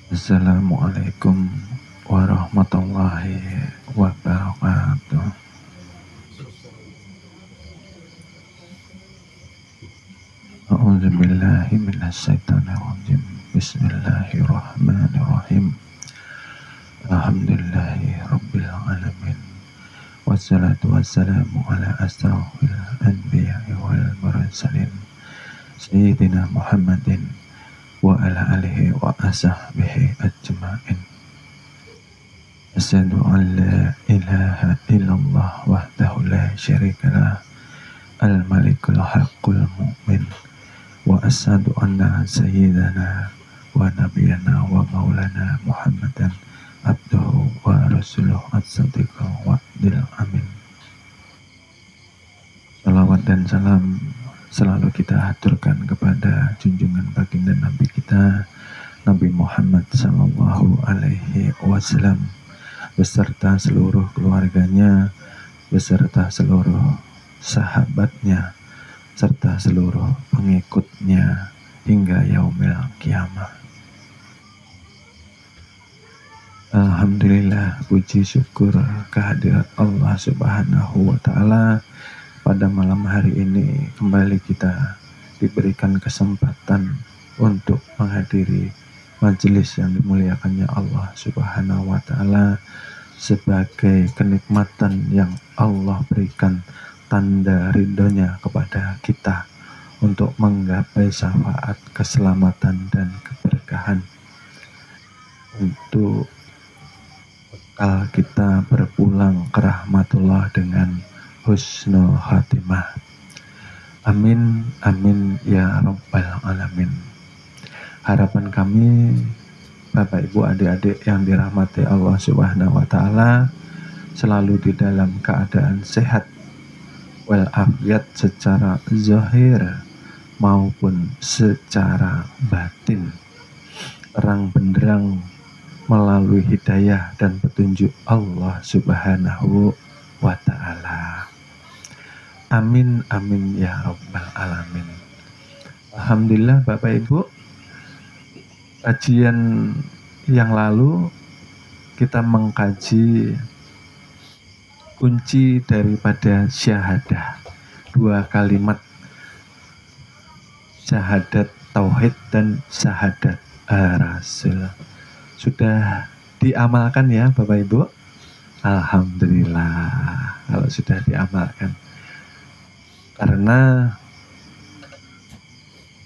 Assalamualaikum warahmatullahi wabarakatuh. A'udzubillahi minasyaitonirrajim. Bismillahirrahmanirrahim. Alhamdulillahi rabbil alamin. Wassalatu wassalamu ala asrafil anbiya'i wal mursalin. Sayyidina Muhammadin wa ala alihi wa ashabihi ajma'in. Asyhadu an la ilaha illallah wahdahu la syarikalah al-malikul haqqul mu'min wa asyhadu anna sayyidana wa nabiyana wa maulana Muhammadan abduhu wa rasuluh as-sadiqul wa'dil amin. Salawat dan salam selalu kita aturkan kepada junjungan baginda Nabi kita Nabi Muhammad sallallahu alaihi wasallam beserta seluruh keluarganya, beserta seluruh sahabatnya, serta seluruh pengikutnya hingga yaumil kiamah. Alhamdulillah, puji syukur kehadirat Allah Subhanahu wa Ta'ala. Pada malam hari ini kembali kita diberikan kesempatan untuk menghadiri majelis yang dimuliakannya Allah Subhanahu wa Ta'ala sebagai kenikmatan yang Allah berikan, tanda ridhonya kepada kita untuk menggapai syafaat, keselamatan dan keberkahan, untuk bekal kita berpulang ke rahmatullah dengan husnul khatimah. Amin, amin ya rabbal alamin. Harapan kami, Bapak Ibu adik-adik yang dirahmati Allah Subhanahu wa Ta'ala, selalu di dalam keadaan sehat walafiat secara zahir maupun secara batin, terang benderang melalui hidayah dan petunjuk Allah Subhanahu wa Ta'ala. Amin, amin ya rabbal alamin. Alhamdulillah Bapak Ibu, kajian yang lalu kita mengkaji kunci daripada syahadah, dua kalimat, syahadat tauhid dan syahadat rasul. Sudah diamalkan ya Bapak Ibu? Alhamdulillah kalau sudah diamalkan. Karena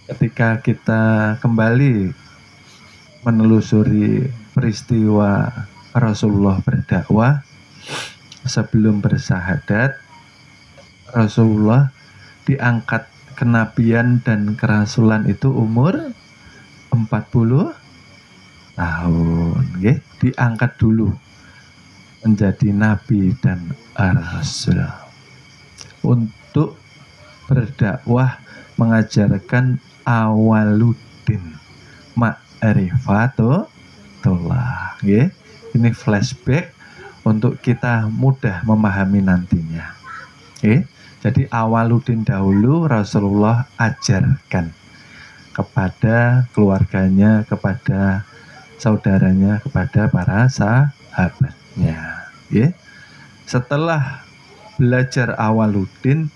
ketika kita kembali menelusuri peristiwa Rasulullah berdakwah, sebelum bersyahadat Rasulullah diangkat kenabian dan kerasulan itu umur 40 tahun, diangkat dulu menjadi nabi dan rasul untuk berdakwah, mengajarkan awaluddin ma'rifatullah. Ini flashback untuk kita mudah memahami nantinya. Jadi awaluddin dahulu Rasulullah ajarkan kepada keluarganya, kepada saudaranya, kepada para sahabatnya. Setelah belajar awaluddin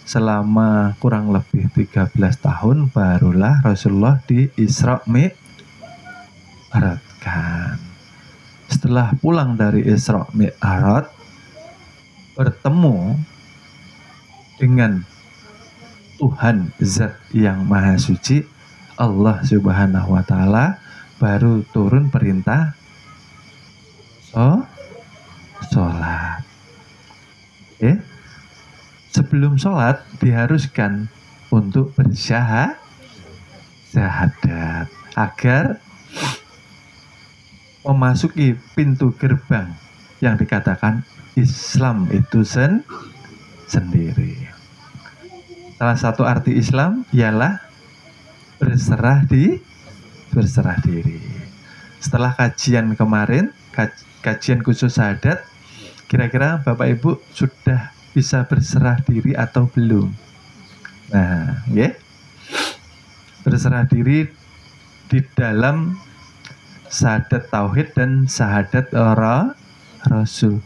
selama kurang lebih 13 tahun, barulah Rasulullah di Isra Mi'rajkan. Setelah pulang dari Isra Mi'raj, bertemu dengan Tuhan Zat yang Maha Suci, Allah Subhanahu wa Ta'ala, baru turun perintah sholat. Sebelum sholat diharuskan untuk bersyahadat agar memasuki pintu gerbang yang dikatakan Islam itu sendiri. Salah satu arti Islam ialah berserah diri. Setelah kajian kemarin, kajian khusus syahadat, kira-kira Bapak Ibu sudah bisa berserah diri atau belum? Nah, berserah diri di dalam syahadat tauhid dan syahadat rasul.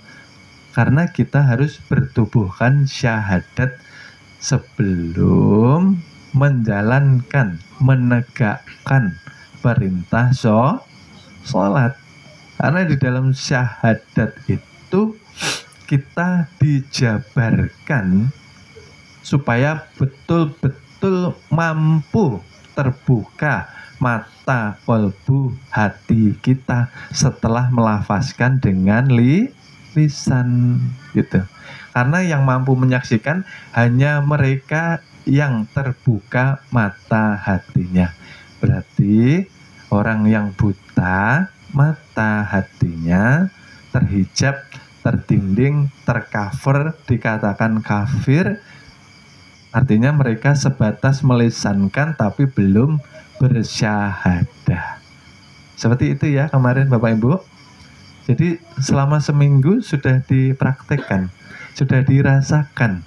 Karena kita harus bertubuhkan syahadat sebelum menjalankan, menegakkan perintah sholat. Karena di dalam syahadat itu kita dijabarkan supaya betul-betul mampu terbuka mata kolbu hati kita setelah melafazkan dengan lisan gitu. Karena yang mampu menyaksikan hanya mereka yang terbuka mata hatinya. Berarti orang yang buta mata hatinya terhijab, tertinding, tercover, dikatakan kafir. Artinya mereka sebatas melisankan tapi belum bersyahadah. Seperti itu ya kemarin Bapak Ibu. Jadi selama seminggu sudah dipraktekkan, sudah dirasakan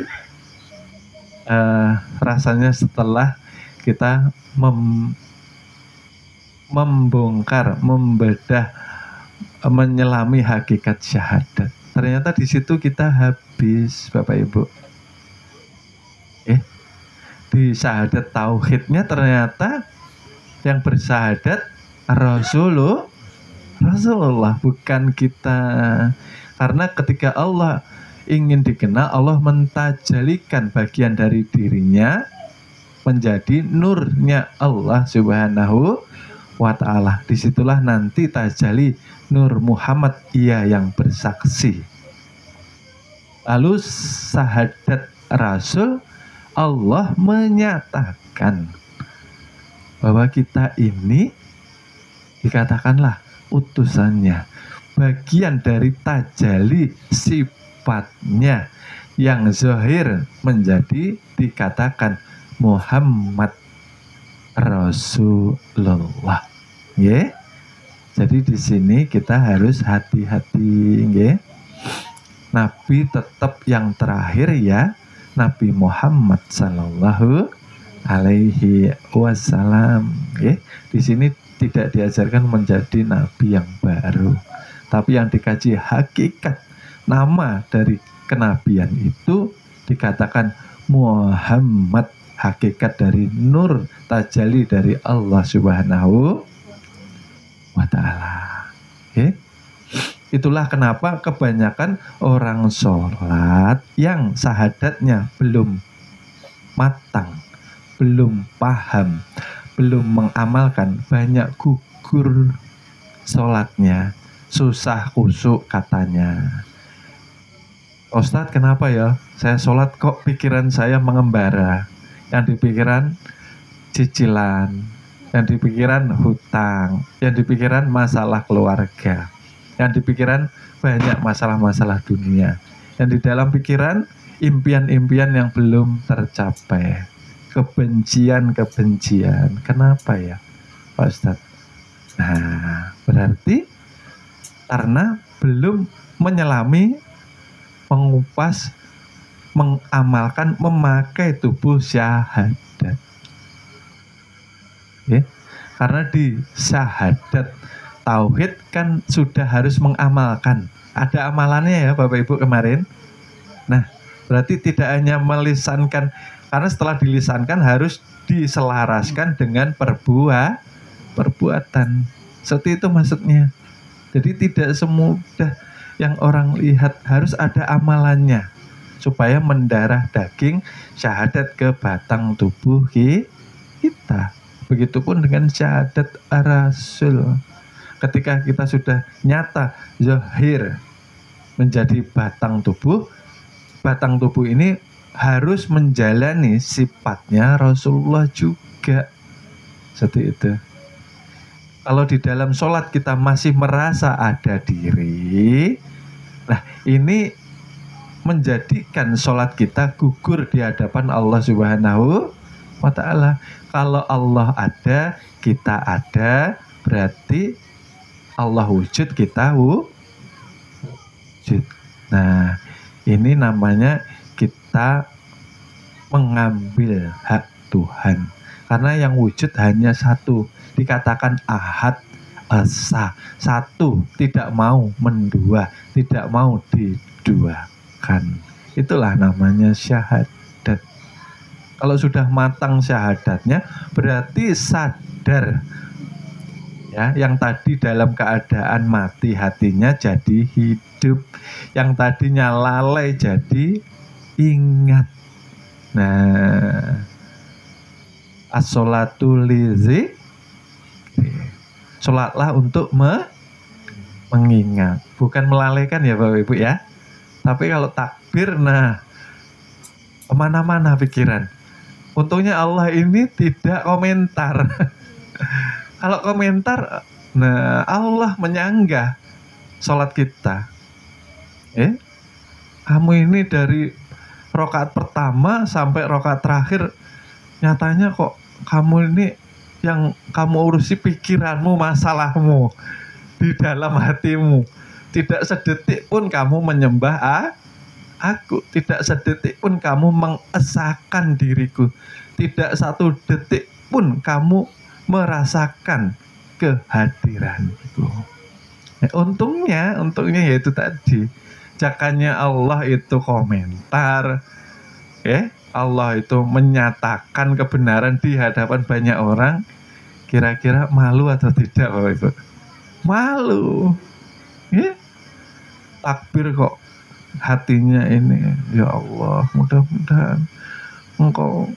rasanya setelah kita membongkar, membedah, menyelami hakikat syahadat. Ternyata di situ kita habis Bapak Ibu. Di syahadat tauhidnya ternyata yang bersyahadat Rasulullah, bukan kita. Karena ketika Allah ingin dikenal, Allah mentajalikan bagian dari dirinya menjadi nurnya Allah Subhanahu wa ta'ala. Disitulah nanti tajali nur Muhammad, ia yang bersaksi. Lalu syahadat Rasul, Allah menyatakan bahwa kita ini dikatakanlah utusannya, bagian dari tajali sifatnya yang zahir menjadi dikatakan Muhammad Rasulullah. Nggih. Jadi di sini kita harus hati-hati, nggih. Nabi tetap yang terakhir ya, Nabi Muhammad sallallahu alaihi wasallam. Nggih. Di sini tidak diajarkan menjadi nabi yang baru, tapi yang dikaji hakikat nama dari kenabian itu dikatakan Muhammad, hakikat dari nur tajalli dari Allah Subhanahu wa ta'ala. Okay? Itulah kenapa kebanyakan orang sholat yang syahadatnya belum matang, belum paham, belum mengamalkan, banyak gugur sholatnya, susah khusyuk katanya. Ustadz, kenapa ya saya sholat kok pikiran saya mengembara? Yang dipikiran cicilan, yang dipikiran hutang, yang dipikiran masalah keluarga, yang dipikiran banyak masalah-masalah dunia, yang di dalam pikiran impian-impian yang belum tercapai, kebencian-kebencian. Kenapa ya Pak Ustadz? Nah, berarti karena belum menyelami, mengupas, mengamalkan, memakai tubuh syahadat. Ya, karena di syahadat tauhid kan sudah harus mengamalkan. Ada amalannya ya Bapak Ibu kemarin. Nah, berarti tidak hanya melisankan, karena setelah dilisankan harus diselaraskan dengan perbuatan. Seperti itu maksudnya. Jadi tidak semudah yang orang lihat, harus ada amalannya supaya mendarah daging syahadat ke batang tubuh kita. Begitupun dengan syahadat Rasul. Ketika kita sudah nyata zahir menjadi batang tubuh ini harus menjalani sifatnya Rasulullah juga. Seperti itu. Kalau di dalam sholat kita masih merasa ada diri, nah ini menjadikan sholat kita gugur di hadapan Allah Subhanahu wa ta'ala. Kalau Allah ada, kita ada, berarti Allah wujud, kita wujud. Nah, ini namanya kita mengambil hak Tuhan. Karena yang wujud hanya satu, dikatakan ahad. esa. Satu, tidak mau mendua, tidak mau diduakan. Itulah namanya syahadat. Kalau sudah matang syahadatnya, berarti sadar. Ya, yang tadi dalam keadaan mati hatinya jadi hidup, yang tadinya lalai jadi ingat. Nah, as-sholatu lidzikri, sholatlah untuk mengingat, bukan melalaikan ya Bapak Ibu ya. Tapi kalau takbir, nah kemana-mana pikiran. Untungnya Allah ini tidak komentar. Kalau komentar, nah Allah menyanggah sholat kita. Kamu ini dari rakaat pertama sampai rakaat terakhir, nyatanya kok kamu ini yang kamu urusi pikiranmu, masalahmu di dalam hatimu. Tidak sedetik pun kamu menyembah aku, tidak sedetik pun kamu mengesahkan diriku, tidak satu detik pun kamu merasakan kehadiranku. Untungnya yaitu tadi, jangannya Allah itu komentar, Allah itu menyatakan kebenaran di hadapan banyak orang. Kira-kira malu atau tidak Bapak Ibu? Malu. Takbir kok hatinya ini, ya Allah, mudah-mudahan Engkau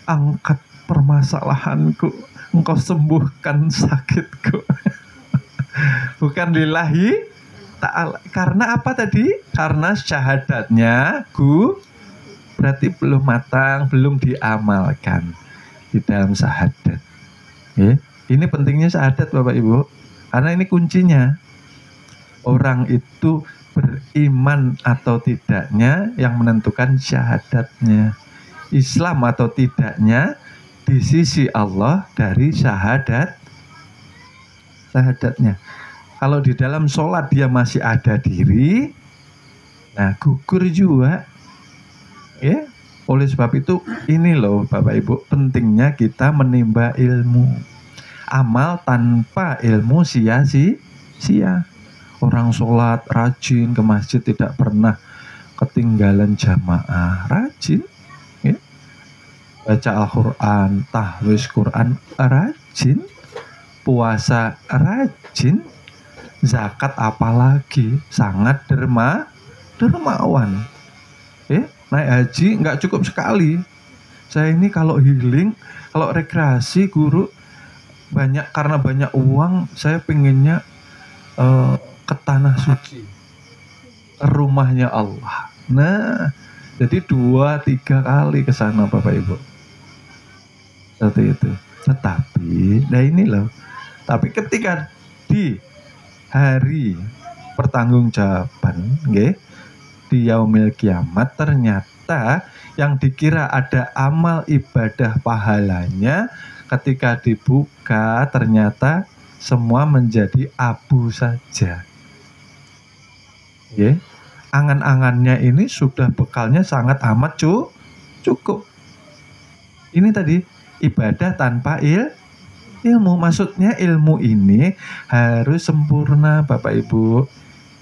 angkat permasalahanku, Engkau sembuhkan sakitku. Bukan lillahi ta'ala. Karena apa tadi? Karena syahadatnya berarti belum matang, belum diamalkan di dalam syahadat. Ini pentingnya syahadat Bapak Ibu, karena ini kuncinya. Orang itu beriman atau tidaknya yang menentukan syahadatnya. Islam atau tidaknya di sisi Allah dari syahadatnya. Kalau di dalam sholat dia masih ada diri, nah gugur juga. Oleh sebab itu ini loh Bapak Ibu, pentingnya kita menimba ilmu. Amal tanpa ilmu sia-sia. Orang sholat rajin ke masjid, tidak pernah ketinggalan jamaah, rajin. Baca Al-Quran, tahfiz Quran, rajin. Puasa, rajin. Zakat apalagi, sangat dermawan. Naik haji nggak cukup sekali. Saya ini kalau healing, kalau rekreasi guru, karena banyak uang, saya pengennya ke tanah suci, ke rumahnya Allah. Nah, jadi 2-3 kali ke sana Bapak Ibu. Seperti itu. Tetapi, nah ini loh. Tapi ketika di hari pertanggungjawaban, di yaumil kiamat, ternyata yang dikira ada amal ibadah pahalanya, ketika dibuka ternyata semua menjadi abu saja. Angan-angannya ini sudah bekalnya sangat amat cukup. Ini tadi ibadah tanpa ilmu. Maksudnya ilmu ini harus sempurna Bapak Ibu.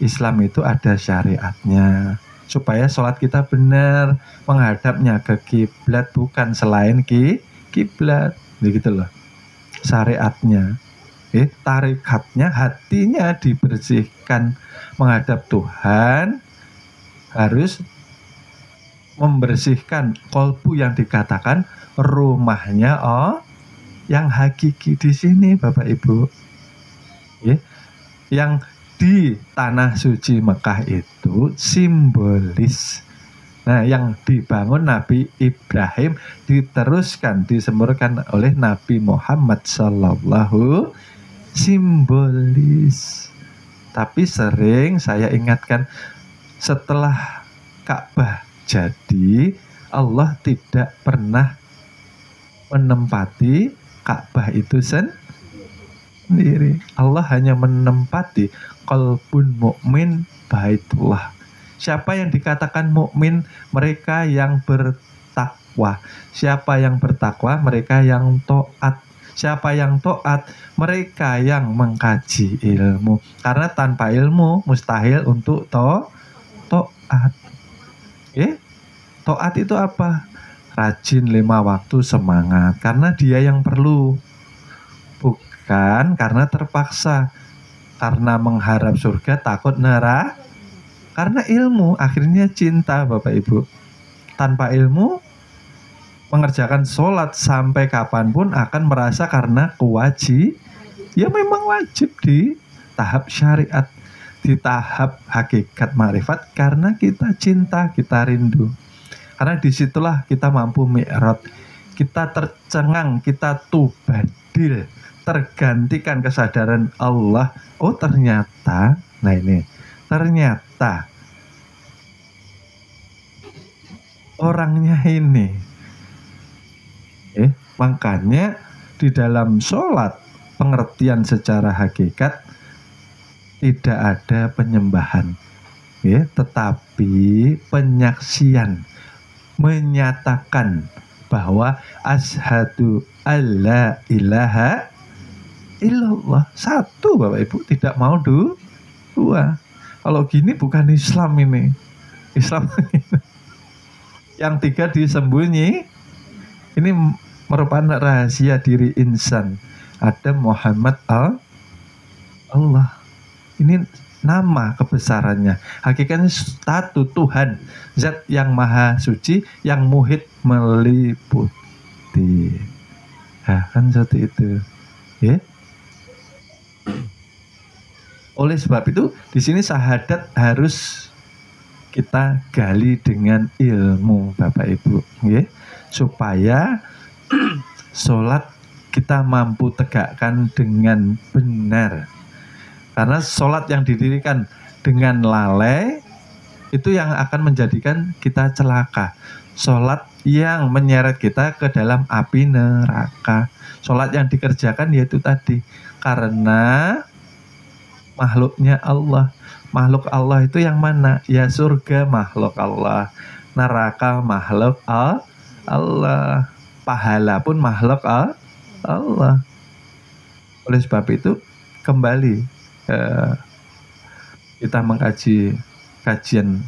Islam itu ada syariatnya, supaya sholat kita benar, menghadapnya ke kiblat, bukan selain kiblat. Begitu loh syariatnya. Tarikatnya, hatinya dibersihkan menghadap Tuhan, harus membersihkan kolbu yang dikatakan rumahnya yang hakiki di sini Bapak Ibu. Yang di tanah suci Mekah itu simbolis. Nah, yang dibangun Nabi Ibrahim diteruskan, disemburkan oleh Nabi Muhammad sallallahu, simbolis. Tapi sering saya ingatkan, setelah Ka'bah jadi, Allah tidak pernah menempati Ka'bah itu sendiri. Allah hanya menempati qalbun mukmin baitullah. Siapa yang dikatakan mukmin? Mereka yang bertakwa. Siapa yang bertakwa? Mereka yang taat. Siapa yang taat? Mereka yang mengkaji ilmu. Karena tanpa ilmu mustahil untuk taat. Taat itu apa? Rajin 5 waktu, semangat. Karena dia yang perlu. Bukan karena terpaksa. Karena mengharap surga, takut neraka. Karena ilmu, akhirnya cinta Bapak Ibu. Tanpa ilmu, mengerjakan sholat sampai kapanpun akan merasa karena kewajiban. Ya memang wajib di tahap syariat, di tahap hakikat ma'rifat, karena kita cinta, kita rindu. Karena disitulah kita mampu mi'raj, kita tercengang, kita tubadil, tergantikan kesadaran Allah. Oh ternyata, nah ini, ternyata orangnya ini. Makanya di dalam sholat, pengertian secara hakikat tidak ada penyembahan, tetapi penyaksian, menyatakan bahwa asyhadu alla ilaha illallah. Satu Bapak Ibu, tidak mau dua. Kalau gini bukan Islam ini. Islam yang 3 disembunyi. Ini merupakan rahasia diri insan. Ada Muhammad Allah. Ini nama kebesarannya. Hakikatnya satu Tuhan, zat yang maha suci, yang muhit meliputi. Kan seperti itu. Oleh sebab itu, di sini syahadat harus kita gali dengan ilmu Bapak Ibu, supaya sholat kita mampu tegakkan dengan benar. Karena sholat yang didirikan dengan lalai itu yang akan menjadikan kita celaka. Sholat yang menyeret kita ke dalam api neraka. Sholat yang dikerjakan yaitu tadi, karena makhluknya Allah. Makhluk Allah itu yang mana? Ya surga makhluk Allah, neraka makhluk Allah, pahala pun makhluk Allah. Oleh sebab itu kembali kita mengkaji kajian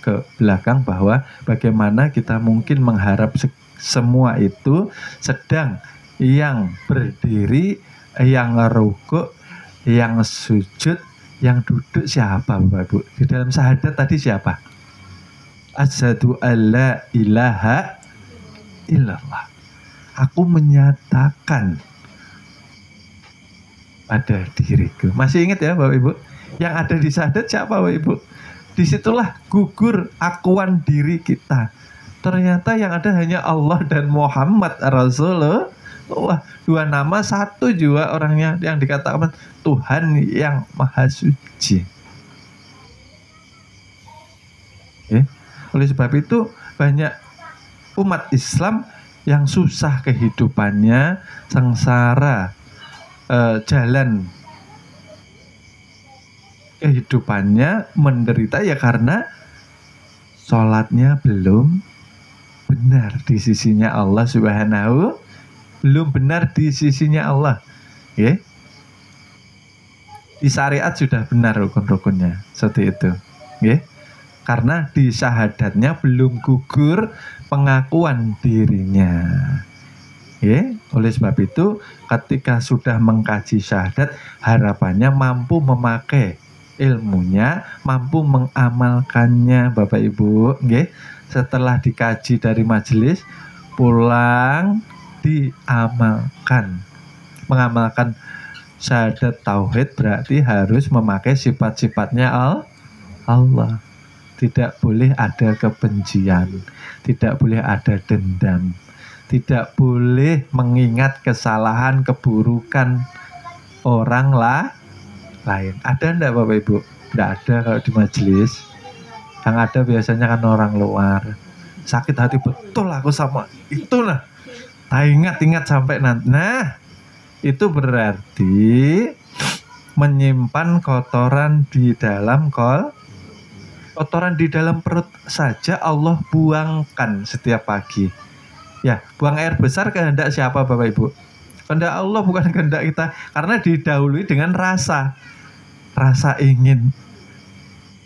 ke belakang bahwa bagaimana kita mungkin mengharap semua itu, sedang yang berdiri, yang rukuk, yang sujud, yang duduk siapa Bapak Ibu? Di dalam syahadat tadi siapa? Asyhadu alla ilaha illallah. Aku menyatakan pada diriku. Masih ingat ya Bapak Ibu? Yang ada di syahadat siapa Bapak Ibu? Disitulah gugur akuan diri kita. Ternyata yang ada hanya Allah dan Muhammad Rasulullah. Wah, 2 nama, 1 juga orangnya yang dikatakan Tuhan yang maha suci. Oleh sebab itu banyak umat Islam yang susah kehidupannya, sengsara, jalan kehidupannya menderita ya karena sholatnya belum benar di sisinya Allah Subhanahu, belum benar di sisinya Allah. Di syariat sudah benar rukun-rukunnya seperti itu. Karena di syahadatnya belum gugur pengakuan dirinya. Oleh sebab itu ketika sudah mengkaji syahadat, harapannya mampu memakai ilmunya, mampu mengamalkannya Bapak Ibu. Setelah dikaji dari majelis, pulang diamalkan. Mengamalkan syahadat tauhid berarti harus memakai sifat-sifatnya Allah. Tidak boleh ada kebencian, tidak boleh ada dendam, tidak boleh mengingat kesalahan, keburukan orang lain. Ada enggak Bapak Ibu? Tidak ada kalau di majelis. Yang ada biasanya kan orang luar. Sakit hati betul aku sama itu lah. Tak ingat sampai nanti. Nah, itu berarti menyimpan kotoran di dalam kotoran di dalam perut saja Allah buangkan setiap pagi. Ya, buang air besar kehendak siapa Bapak Ibu? Kehendak Allah bukan kehendak kita, karena didahului dengan rasa ingin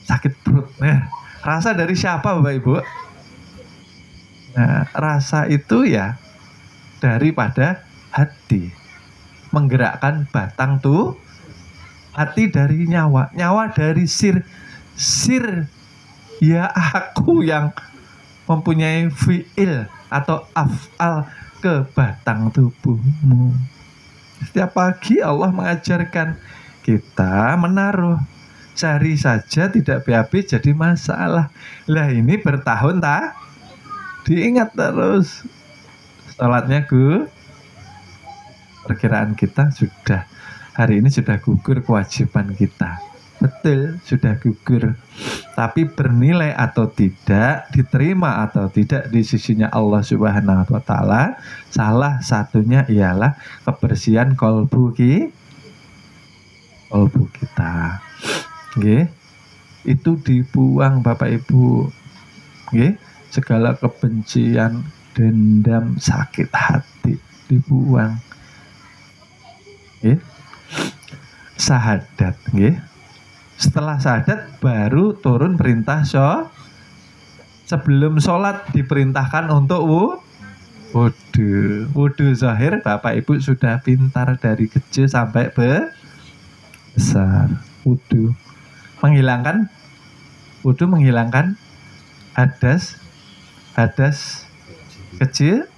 sakit perut. Nah, rasa dari siapa Bapak Ibu? Nah, rasa itu ya daripada hati, menggerakkan batang tuh hati dari nyawa dari sir ya aku yang mempunyai fi'il atau af'al ke batang tubuhmu. Setiap pagi Allah mengajarkan kita menaruh, sehari saja tidak habis jadi masalah. Lah ini bertahun tak diingat terus. Salatnya perkiraan kita sudah hari ini sudah gugur kewajiban kita. Betul, sudah gugur. Tapi bernilai atau tidak, diterima atau tidak di sisinya Allah Subhanahu wa taala, salah satunya ialah kebersihan kolbu kita. Nggih. Itu dibuang Bapak Ibu. Nggih, segala kebencian, dendam, sakit hati dibuang. Nggih. Syahadat, nggih. Setelah syahadat baru turun perintah sebelum sholat diperintahkan untuk wudu zahir. Bapak Ibu sudah pintar dari kecil sampai besar. Wudu menghilangkan hadas kecil.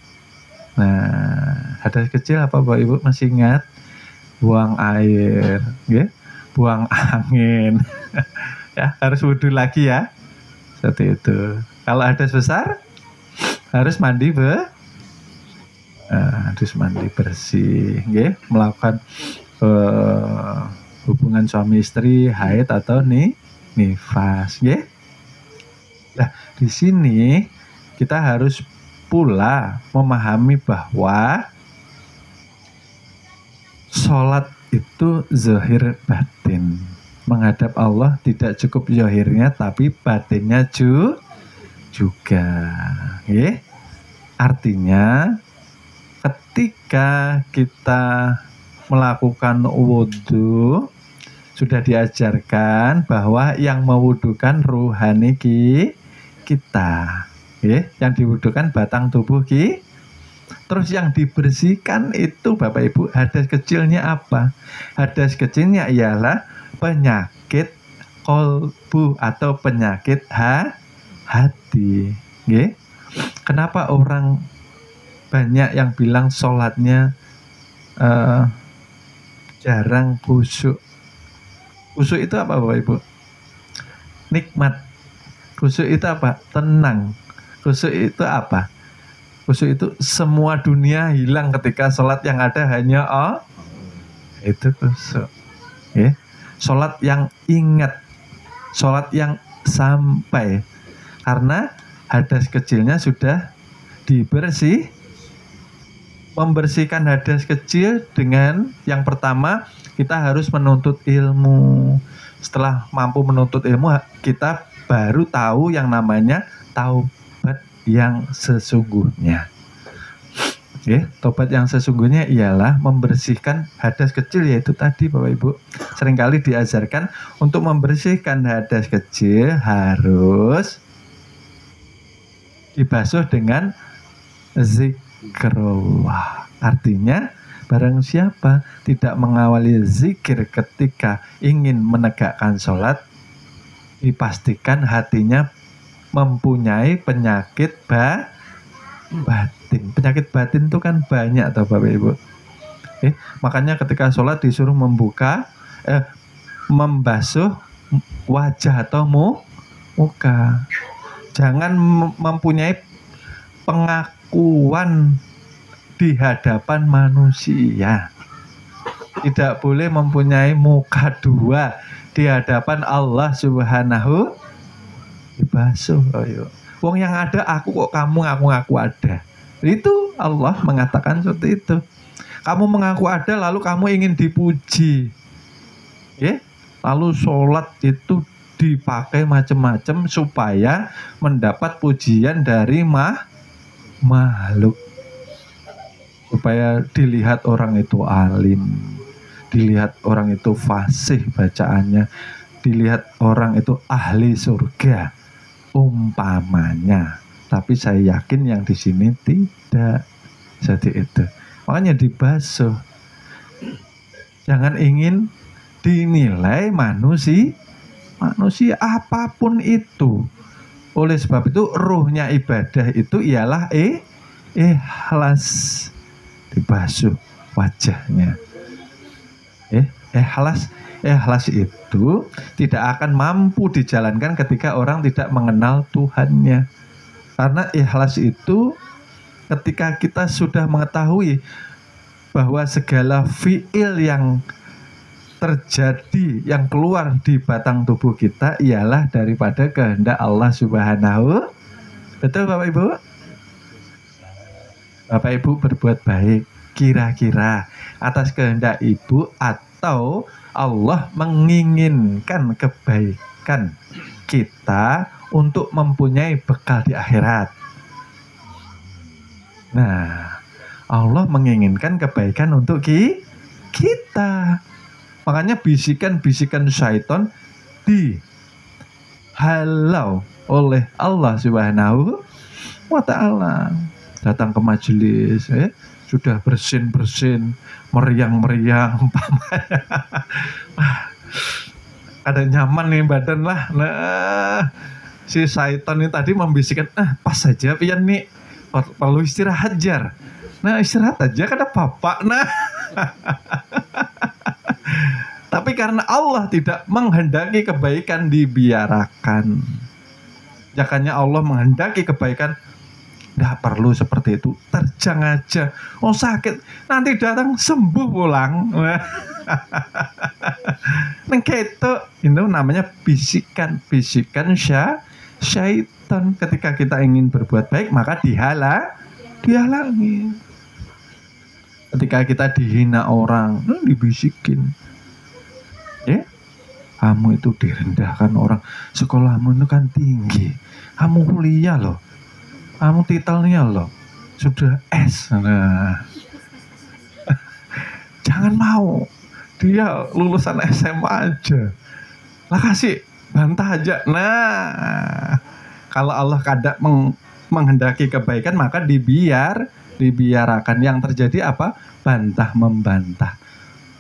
Nah, hadas kecil apa Bapak Ibu masih ingat? Buang air, nggih. Buang angin. Ya, harus wudhu lagi ya. Seperti itu. Kalau hadas besar harus mandi harus mandi bersih, nggih. Melakukan hubungan suami istri, haid atau nifas, nggih. Nah, di sini kita harus pula memahami bahwa sholat itu zahir batin. Menghadap Allah tidak cukup zahirnya tapi batinnya juga. Nggih. Artinya ketika kita melakukan wudu sudah diajarkan bahwa yang mewudukan ruhani kita. Nggih, yang diwudukan batang tubuh Terus yang dibersihkan itu Bapak Ibu, hadas kecilnya apa? Hadas kecilnya ialah penyakit kolbu atau penyakit hati. Nggih. Kenapa orang banyak yang bilang sholatnya jarang khusyuk? Khusyuk itu apa Bapak Ibu? Nikmat. Khusyuk itu apa? Tenang. Khusyuk itu apa? Khusyuk itu semua dunia hilang ketika sholat, yang ada hanya itu khusyuk. Ya. Sholat yang ingat, sholat yang sampai, karena hadas kecilnya sudah membersihkan hadas kecil dengan yang pertama kita harus menuntut ilmu. Setelah mampu menuntut ilmu, kita baru tahu yang namanya taubat yang sesungguhnya. Oke, tobat yang sesungguhnya ialah membersihkan hadas kecil, yaitu tadi Bapak Ibu seringkali diajarkan untuk membersihkan hadas kecil harus dibasuh dengan zikrullah. Artinya barang siapa tidak mengawali zikir ketika ingin menegakkan sholat, dipastikan hatinya mempunyai penyakit batin. Penyakit batin itu kan banyak toh Bapak Ibu. Makanya ketika sholat disuruh membasuh wajah atau muka. Jangan mempunyai pengakuan di hadapan manusia. Tidak boleh mempunyai muka dua di hadapan Allah Subhanahu. Dibasuh. Ayo. Wong yang ada aku kok kamu ngaku-ngaku ada. Itu Allah mengatakan seperti itu. Kamu mengaku ada lalu kamu ingin dipuji. Lalu sholat itu dipakai macam-macam supaya mendapat pujian dari makhluk. supaya dilihat orang itu alim, dilihat orang itu fasih bacaannya, dilihat orang itu ahli surga umpamanya. Tapi saya yakin yang di sini tidak. Jadi itu makanya dibasuh. Jangan ingin dinilai manusia apapun itu. Oleh sebab itu ruhnya ibadah itu ialah ikhlas. Dibasuh wajahnya. Ikhlas itu tidak akan mampu dijalankan ketika orang tidak mengenal Tuhannya. Karena ikhlas itu ketika kita sudah mengetahui bahwa segala fiil yang terjadi, yang keluar di batang tubuh kita ialah daripada kehendak Allah Subhanahu. Betul Bapak Ibu? Bapak Ibu berbuat baik kira-kira atas kehendak Ibu atau Allah menginginkan kebaikan kita untuk mempunyai bekal di akhirat. Nah, Allah menginginkan kebaikan untuk kita. Makanya bisikan-bisikan syaitan dihalau oleh Allah Subhanahu wa ta'ala. Datang ke majelis, sudah bersin-bersin, meriang-meriang umpamanya. Ada nyaman nih badan lah. Nah, si syaitan ini tadi membisikkan, pas saja pian nih, perlu istirahat jar. Nah, istirahat aja kada bapak. Nah, tapi karena Allah tidak menghendaki kebaikan dibiarkan. Jakanya Allah menghendaki kebaikan, tidak perlu seperti itu. Terjang aja. Oh sakit, nanti datang sembuh pulang. Neng itu namanya bisikan syaitan. Ketika kita ingin berbuat baik maka dihalangi. Ketika kita dihina orang, dibisikin. Kamu itu direndahkan orang. Sekolahmu itu kan tinggi. Kamu kuliah loh. Kamu titelnya loh. Sudah S. Nah. Jangan mau. Dia lulusan SMA aja. Lah kasih bantah aja. Nah. Kalau Allah kada menghendaki kebaikan maka dibiarkan. Yang terjadi apa? Bantah membantah.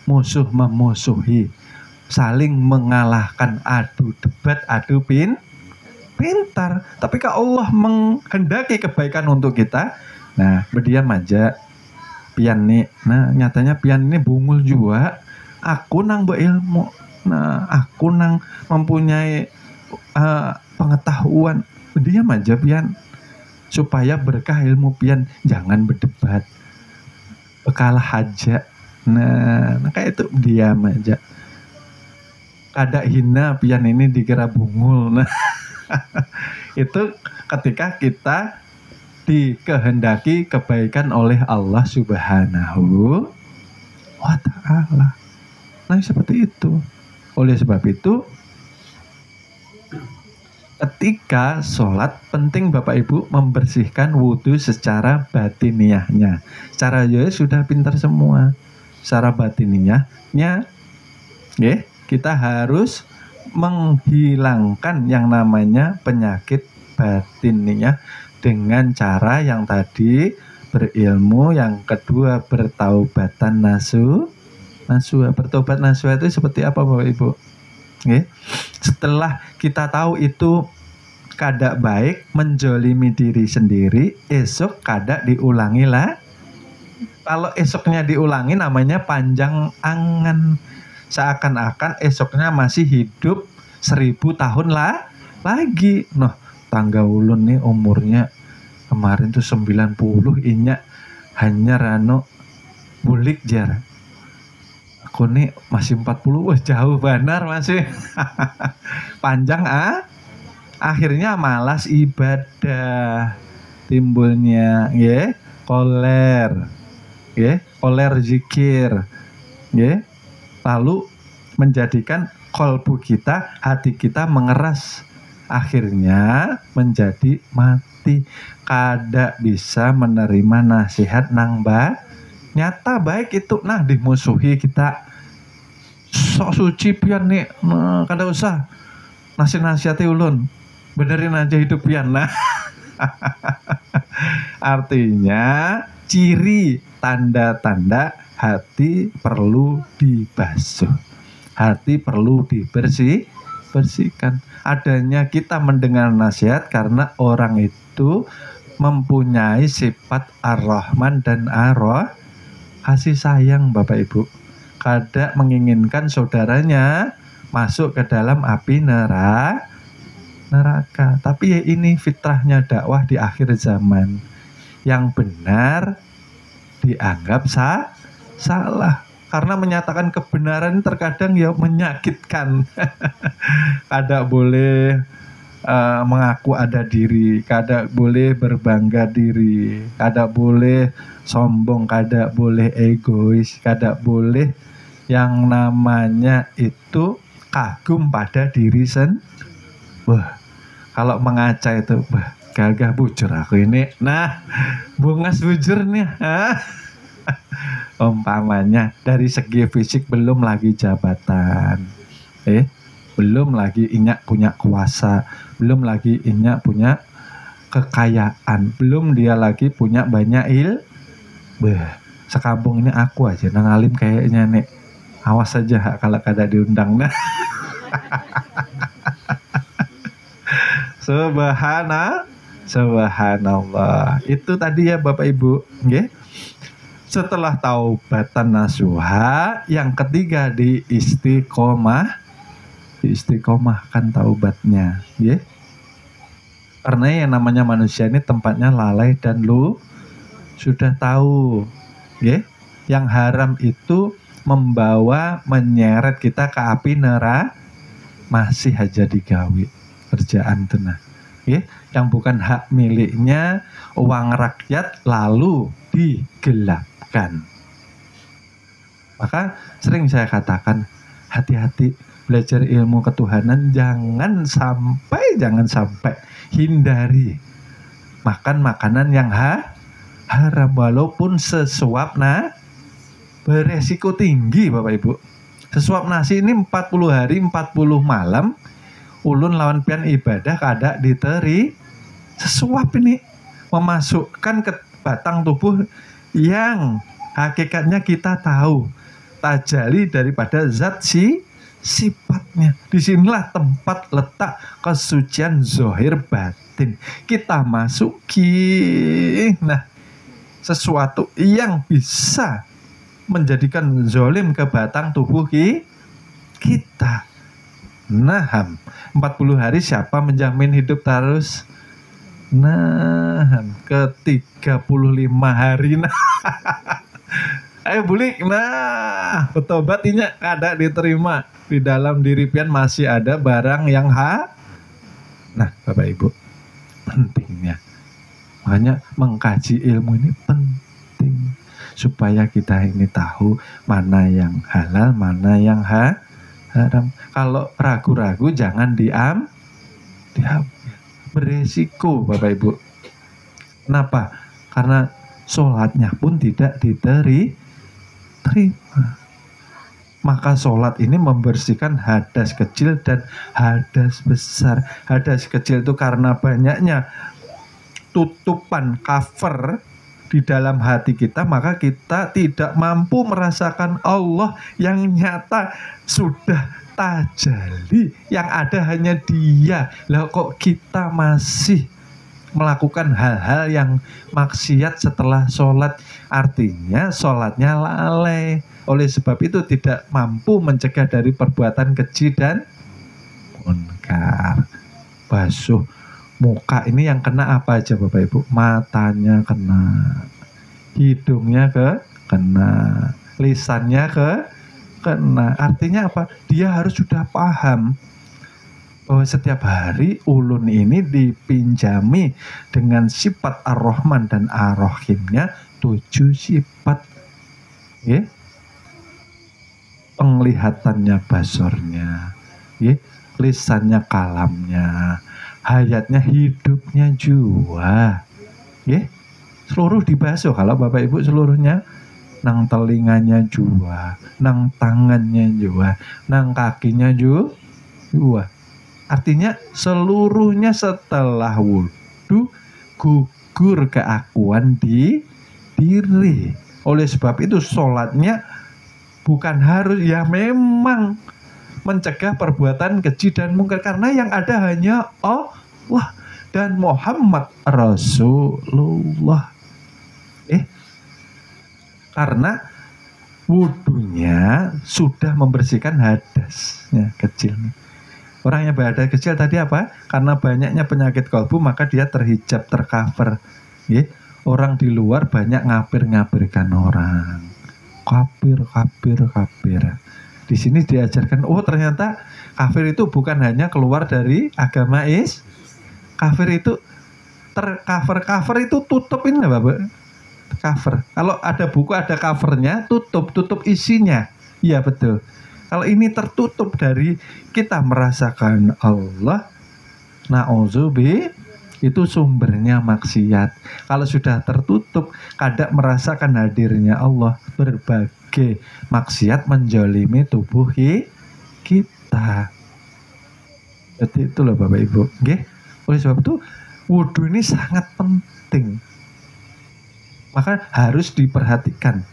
Musuh memusuhi. Saling mengalahkan, adu debat, adu pintar. Tapi kalau Allah menghendaki kebaikan untuk kita, nah berdiam aja. Pian nih, nah nyatanya pian ini bungul juga. Aku nang berilmu, nah aku nang mempunyai pengetahuan. Berdiam aja pian, supaya berkah ilmu pian. Jangan berdebat, kalah aja. Nah kayak itu diam aja. Kada hina pian ini dikira bungul. Nah, itu ketika kita dikehendaki kebaikan oleh Allah Subhanahu wa ta'ala. Nah, seperti itu. Oleh sebab itu, ketika sholat penting Bapak Ibu membersihkan wudhu secara batiniahnya. Secara ya sudah pintar semua. Secara batiniahnya, kita harus menghilangkan yang namanya penyakit batiniah dengan cara yang tadi berilmu, yang kedua bertaubatan nasuha. Bertobat nasuha itu seperti apa Bapak Ibu? Setelah kita tahu itu kada baik, menjolimi diri sendiri, esok kada diulangi lah. Kalau esoknya diulangi namanya panjang angan. Seakan-akan esoknya masih hidup 1000 tahun lagi. Noh, tangga ulun nih umurnya kemarin tuh 90, inya hanya rano bulik jar. Aku nih masih 40, wah jauh benar masih. Panjang akhirnya malas ibadah. Timbulnya koler zikir. Lalu menjadikan kolbu kita, hati kita mengeras. Akhirnya menjadi mati. Kada bisa menerima nasihat nang nyata baik itu, nah dimusuhi kita sok suci pian nih, nah, kada usah nasihati ulun, benerin aja hidup pian. Nah artinya ciri tanda-tanda hati perlu dibasuh, hati perlu bersihkan. Adanya kita mendengar nasihat karena orang itu mempunyai sifat ar-Rahman dan kasih sayang Bapak Ibu. Kada menginginkan saudaranya masuk ke dalam api neraka. Tapi ya ini fitrahnya dakwah di akhir zaman. Yang benar dianggap salah. Karena menyatakan kebenaran terkadang ya menyakitkan. Kada boleh mengaku ada diri, kada boleh berbangga diri, kada boleh sombong, kada boleh egois, kada boleh yang namanya itu kagum pada diri Wah, kalau mengaca itu, wah, gagah bujur aku ini. Nah, bungas bujur nih. Umpamanya dari segi fisik belum lagi jabatan, belum lagi inyak punya kuasa, belum lagi inyak punya kekayaan, belum dia lagi punya banyak sekampung ini aku aja nang alim kayaknya nih. Awas saja kalau kada diundang. Nah. Subhanallah. Itu tadi ya Bapak Ibu, nggih. Setelah taubatan nasuha, yang ketiga di istiqomahkan taubatnya, nggih. Karena yang namanya manusia ini tempatnya lalai dan sudah tahu, nggih. Yang haram itu menyeret kita ke api neraka, masih aja digawe kerjaan tenah, yang bukan hak miliknya, uang rakyat lalu digelapkan. Maka sering saya katakan, hati-hati belajar ilmu ketuhanan, jangan sampai hindari makan makanan yang haram walaupun sesuap beresiko tinggi Bapak Ibu. Sesuap nasi ini 40 hari 40 malam ulun lawan pian ibadah kada diteri. Sesuap ini memasukkan ke batang tubuh yang hakikatnya kita tahu tajali daripada zat sifatnya. Disinilah tempat letak kesucian zahir batin kita masuki. Nah, sesuatu yang bisa menjadikan zalim ke batang tubuh kita. Nah, 40 hari siapa menjamin hidup terus? Nah, ke 35 hari. Nah. Ayo bulik. Nah, bertobat ini kada diterima. Di dalam diri pian masih ada barang yang Nah, Bapak Ibu, pentingnya. Makanya mengkaji ilmu ini penting. Supaya kita ini tahu mana yang halal, mana yang haram. Kalau ragu-ragu jangan diambil. Beresiko Bapak Ibu. Kenapa? Karena sholatnya pun tidak diterima. Maka sholat ini membersihkan hadas kecil dan hadas besar. Hadas kecil itu karena banyaknya tutupan cover di dalam hati kita, maka kita tidak mampu merasakan Allah yang nyata sudah tajali, yang ada hanya Dia. Lah kok kita masih melakukan hal-hal yang maksiat setelah sholat? Artinya sholatnya lalai. Oleh sebab itu tidak mampu mencegah dari perbuatan keji dan munkar. Basuh muka ini yang kena apa aja Bapak Ibu? Matanya kena, hidungnya kena, lisannya kena. Artinya apa? Dia harus sudah paham bahwa setiap hari ulun ini dipinjami dengan sifat ar-Rahman dan ar-Rahimnya 7 sifat. Penglihatannya basornya, lisannya kalamnya, hayatnya hidupnya jua, seluruh dibasuh. Kalau Bapak Ibu seluruhnya nang telinganya juga, nang tangannya juga, nang kakinya juga. Artinya seluruhnya setelah wudhu gugur keakuan di diri. Oleh sebab itu sholatnya bukan harus, ya memang mencegah perbuatan keji dan mungkar, karena yang ada hanya Allah dan Muhammad Rasulullah. Karena wudhunya sudah membersihkan hadasnya kecil. Orang yang berhadas kecil tadi apa? Karena banyaknya penyakit kolbu maka dia terhijab, tercover. Orang di luar banyak ngapir-ngapirkan orang. Kafir. Di sini diajarkan, oh ternyata kafir itu bukan hanya keluar dari agama kafir itu cover itu tutupin nggak Bapak? Cover. Kalau ada buku ada covernya, tutup isinya. Iya betul. Kalau ini tertutup dari kita merasakan Allah, na'udzubillah, itu sumbernya maksiat. Kalau sudah tertutup, kadang merasakan hadirnya Allah, berbagai maksiat menjolimi tubuh kita. Jadi itu loh Bapak Ibu. Oleh sebab itu wudhu ini sangat penting, maka harus diperhatikan.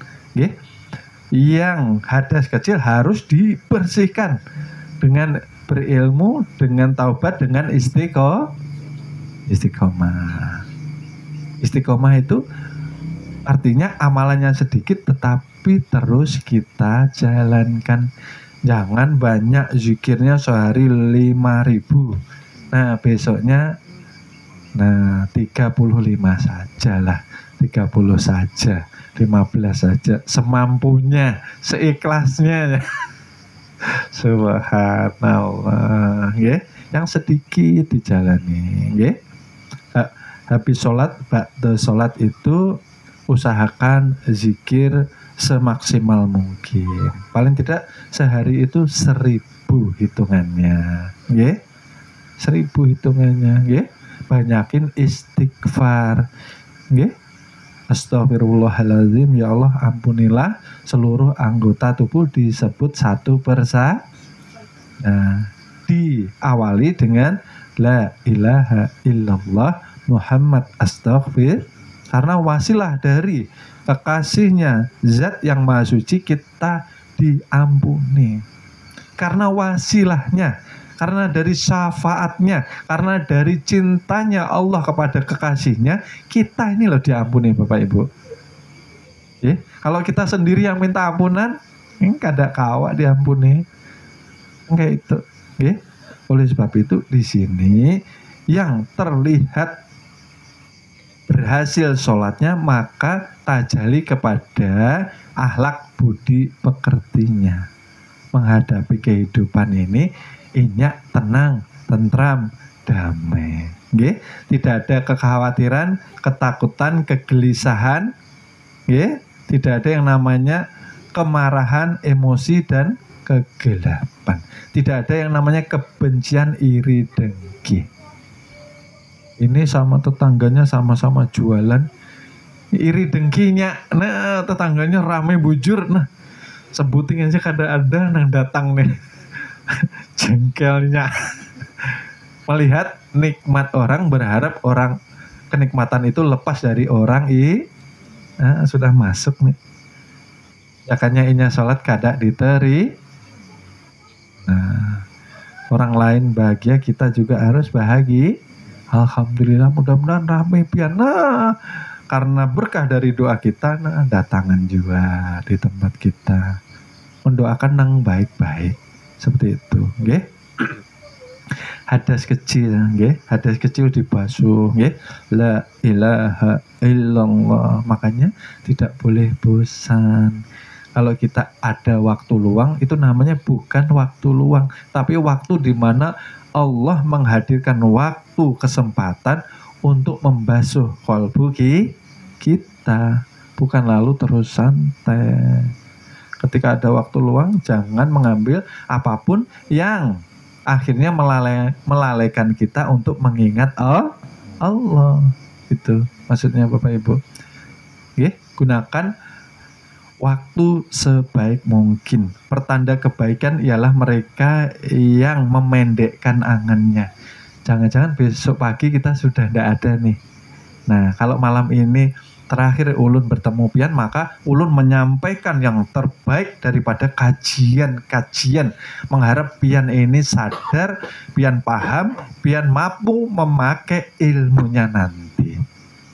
Yang hadas kecil harus dibersihkan dengan berilmu, dengan taubat, dengan istiqomah. Istiqomah itu artinya amalannya sedikit tetapi terus kita jalankan. Jangan banyak zikirnya sehari 5.000. Nah besoknya 35 sajalah, 30 saja, 15 saja, semampunya, seikhlasnya. Subhanallah, yang sedikit dijalani. Habis sholat, ba'da sholat itu usahakan zikir semaksimal mungkin. Paling tidak sehari itu 1000 hitungannya. 1000 hitungannya. Banyakin istighfar. Astagfirullahaladzim, ya Allah ampunilah, seluruh anggota tubuh disebut satu persatu. Diawali dengan la ilaha illallah Muhammad astaghfir, karena wasilah dari kekasihnya zat yang maha suci kita diampuni. Karena wasilahnya, karena dari syafaatnya, karena dari cintanya Allah kepada kekasihnya, kita ini loh diampuni Bapak Ibu. Kalau kita sendiri yang minta ampunan, ini kada kawa diampuni. Kayak itu. Oleh sebab itu di sini yang terlihat berhasil sholatnya maka tajali kepada akhlak budi pekertinya. Menghadapi kehidupan ini inyak, tenang, tentram, damai. Tidak ada kekhawatiran, ketakutan, kegelisahan. Tidak ada yang namanya kemarahan, emosi, dan kegelapan. Tidak ada yang namanya kebencian, iri, dengki. Ini sama tetangganya sama-sama jualan, iri dengkinya, nah tetangganya ramai bujur, nah sebutin aja kada ada nang datang nih. Jengkelnya melihat nikmat orang, berharap orang kenikmatan itu lepas dari orang sudah masuk nih. Makanya inya sholat kada diteri. Nah, orang lain bahagia, kita juga harus bahagia. Alhamdulillah, mudah-mudahan ramai pian. Nah, karena berkah dari doa kita, datangan juga di tempat kita. Mendoakan nang baik-baik. Seperti itu, hadas kecil, hadas kecil dibasuh, la ilaha illallah. Makanya tidak boleh bosan. Kalau kita ada waktu luang, itu namanya bukan waktu luang, tapi waktu di mana Allah menghadirkan waktu, kesempatan untuk membasuh qalbu kita, bukan lalu terus santai. Ketika ada waktu luang, jangan mengambil apapun yang akhirnya melalaikan kita untuk mengingat Allah. Itu maksudnya Bapak Ibu. Gunakan waktu sebaik mungkin. Pertanda kebaikan ialah mereka yang memendekkan angannya. Jangan-jangan besok pagi kita sudah tidak ada nih. Nah, kalau malam ini terakhir ulun bertemu pian, maka ulun menyampaikan yang terbaik daripada kajian-kajian, mengharap pian ini sadar, pian paham, pian mampu memakai ilmunya nanti.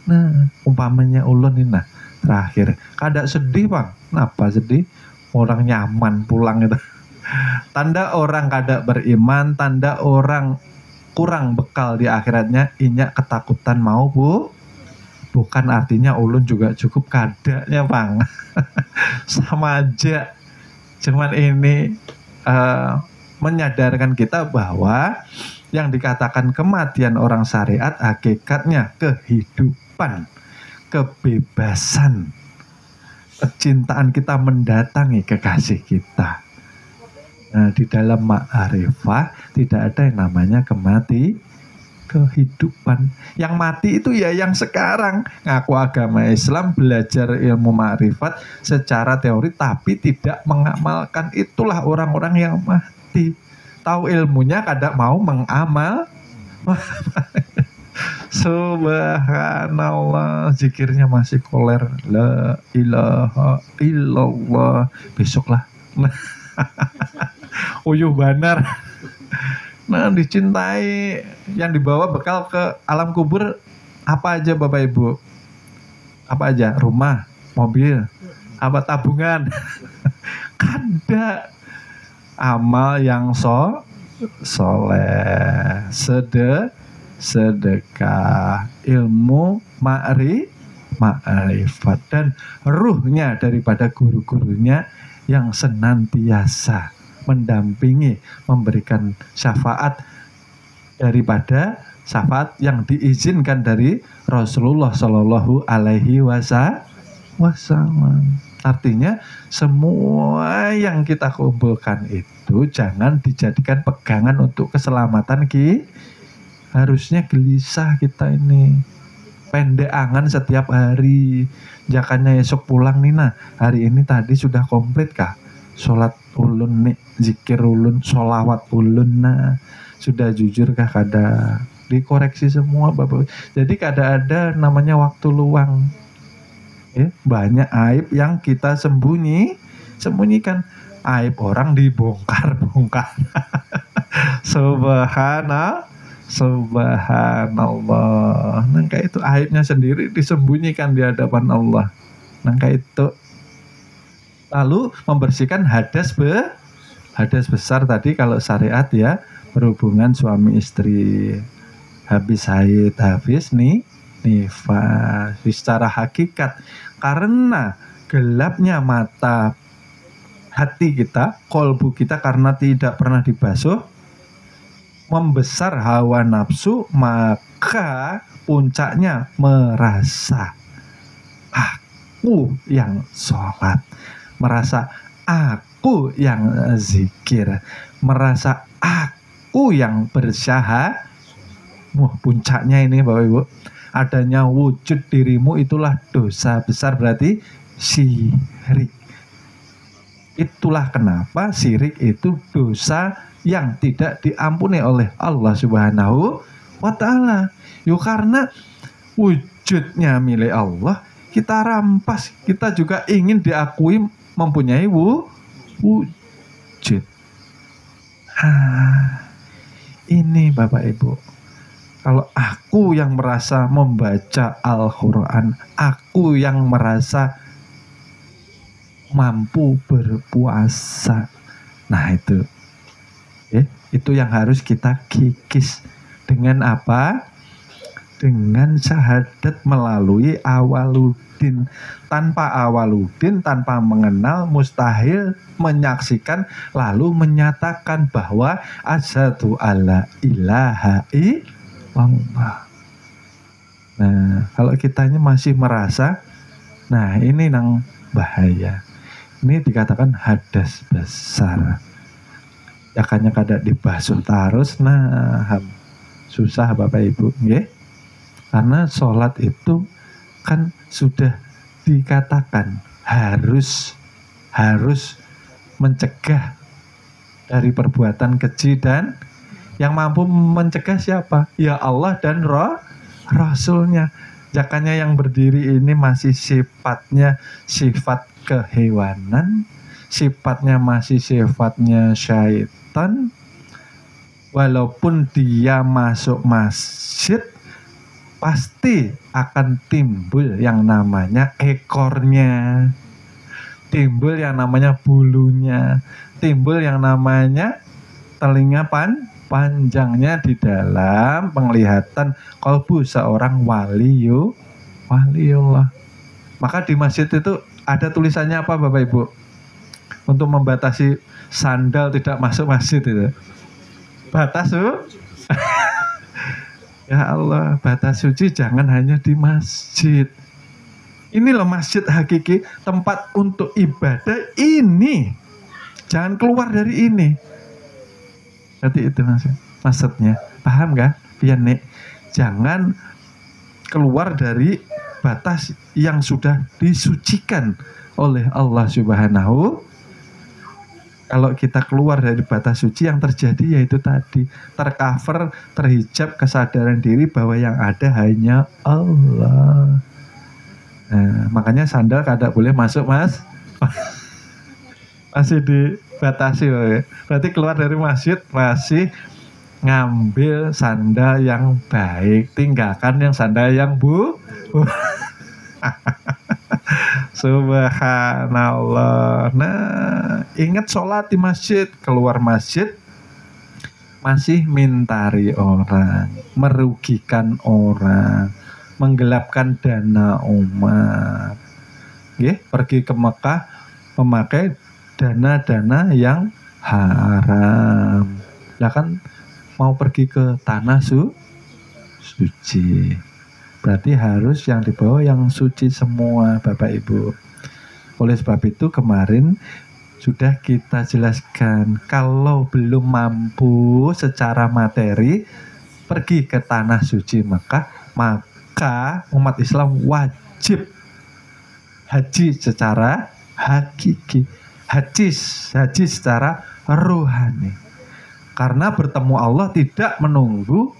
Nah, umpamanya ulun ini terakhir, kada sedih bang. Kenapa sedih? Orang nyaman pulang itu. Tanda orang kada beriman, tanda orang kurang bekal di akhiratnya, inyak ketakutan mau bu. Bukan artinya ulun juga cukup kadanya bang. Sama aja. Cuman ini menyadarkan kita bahwa yang dikatakan kematian orang syariat hakikatnya kehidupan, kebebasan, kecintaan kita mendatangi kekasih kita. Nah, di dalam ma'rifah tidak ada yang namanya kehidupan. Yang mati itu ya yang sekarang. Ngaku agama Islam, belajar ilmu ma'rifat secara teori tapi tidak mengamalkan, itulah orang-orang yang mati. Tahu ilmunya kada mau mengamal. Subhanallah, zikirnya masih koler, la ilaha illallah. Besoklah. Uyuh banar. Nah, dicintai, yang dibawa bekal ke alam kubur apa aja Bapak Ibu? Apa aja? Rumah, mobil, apa tabungan? Kada. Amal yang soleh, sedekah, ilmu ma'rifat, dan ruhnya daripada guru-gurunya yang senantiasa mendampingi, memberikan syafaat daripada syafaat yang diizinkan dari Rasulullah Shallallahu Alaihi Wasallam. Artinya semua yang kita kumpulkan itu jangan dijadikan pegangan untuk keselamatan harusnya gelisah kita ini, pendek angan setiap hari. Jakannya esok pulang nih, nah hari ini tadi sudah komplit kah? Sholat ulun nih, zikir ulun, sholawat ulun, nah sudah jujur kah? Kada. Dikoreksi semua Bapak. Jadi kada ada namanya waktu luang. Banyak aib yang kita sembunyikan. Aib orang dibongkar-bongkar. Subhanallah. Nangka itu aibnya sendiri disembunyikan di hadapan Allah. Nangka itu. Lalu membersihkan hadas besar tadi kalau syariat ya, berhubungan suami istri, habis haid, habis nifas. Secara hakikat, karena gelapnya mata hati kita, kolbu kita karena tidak pernah dibasuh, membesar hawa nafsu, maka puncaknya merasa aku yang sholat, merasa aku yang zikir, merasa aku yang bersyahadat. Puncaknya ini Bapak Ibu, adanya wujud dirimu itulah dosa besar, berarti syirik. Itulah kenapa syirik itu dosa yang tidak diampuni oleh Allah Subhanahu wa Ta'ala. Karena wujudnya milik Allah, kita rampas, kita juga ingin diakui mempunyai wujud. Ini Bapak Ibu, kalau aku yang merasa membaca Al-Quran, aku yang merasa mampu berpuasa, nah itu yang harus kita kikis. Dengan apa? Dengan syahadat melalui awaludin. Tanpa awaludin, tanpa mengenal, mustahil menyaksikan lalu menyatakan bahwa asyhadu alla ilaha illallah. Nah, kalau kitanya masih merasa, nah ini yang bahaya. Ini dikatakan hadas besar. Jakanya kada dibasuh terus, nah susah Bapak Ibu, nggih. Karena sholat itu kan sudah dikatakan harus harus mencegah dari perbuatan keji, dan yang mampu mencegah siapa? Ya Allah dan Rasulnya. Makanya yang berdiri ini masih sifatnya sifat kehewanan, sifatnya masih sifatnya syaitan. Walaupun dia masuk masjid, pasti akan timbul yang namanya ekornya, timbul yang namanya bulunya, timbul yang namanya telinga panjangnya di dalam penglihatan kalbu seorang waliullah. Maka di masjid itu ada tulisannya apa Bapak Ibu? Untuk membatasi sandal tidak masuk masjid itu. Batas ya Allah, batas suci jangan hanya di masjid. Ini loh masjid hakiki, tempat untuk ibadah ini. Jangan keluar dari ini. Jadi itu maksudnya, paham gak? Biar nek, jangan keluar dari batas yang sudah disucikan oleh Allah Subhanahu. Kalau kita keluar dari batas suci, yang terjadi yaitu tadi tercover, terhijab kesadaran diri bahwa yang ada hanya Allah. Nah, makanya sandal kada boleh masuk mas. Masih dibatasi, berarti keluar dari masjid masih ngambil sandal yang baik, tinggalkan yang sandal yang Subhanallah. Nah, ingat sholat di masjid, keluar masjid masih mintari orang, merugikan orang, menggelapkan dana umat. Pergi ke Mekah memakai dana-dana yang haram. Ya kan mau pergi ke tanah suci. Berarti harus yang dibawa yang suci semua Bapak Ibu. Oleh sebab itu kemarin sudah kita jelaskan, kalau belum mampu secara materi pergi ke tanah suci Mekah, maka umat Islam wajib haji secara hakiki. Haji secara rohani. Karena bertemu Allah tidak menunggu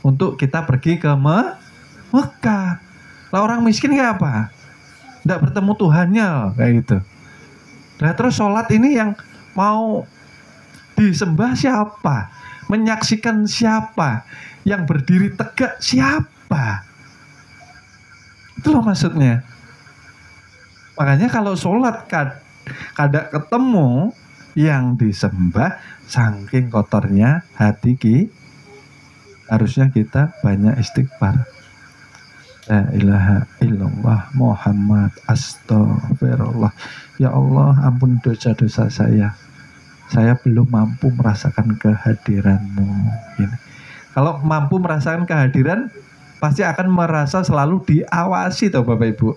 untuk kita pergi ke Mekah. Lah orang miskin kayak apa? Tidak bertemu Tuhannya kayak gitu. Nah terus sholat ini yang mau disembah siapa? Menyaksikan siapa? Yang berdiri tegak siapa? Itu loh maksudnya. Makanya kalau sholat kada ketemu yang disembah, saking kotornya hati harusnya kita banyak istighfar. La ilaha illallah Muhammad astagfirullah. Ya Allah, ampun dosa-dosa saya. Saya belum mampu merasakan kehadiran-Mu. Gini. Kalau mampu merasakan kehadiran, pasti akan merasa selalu diawasi toh Bapak Ibu.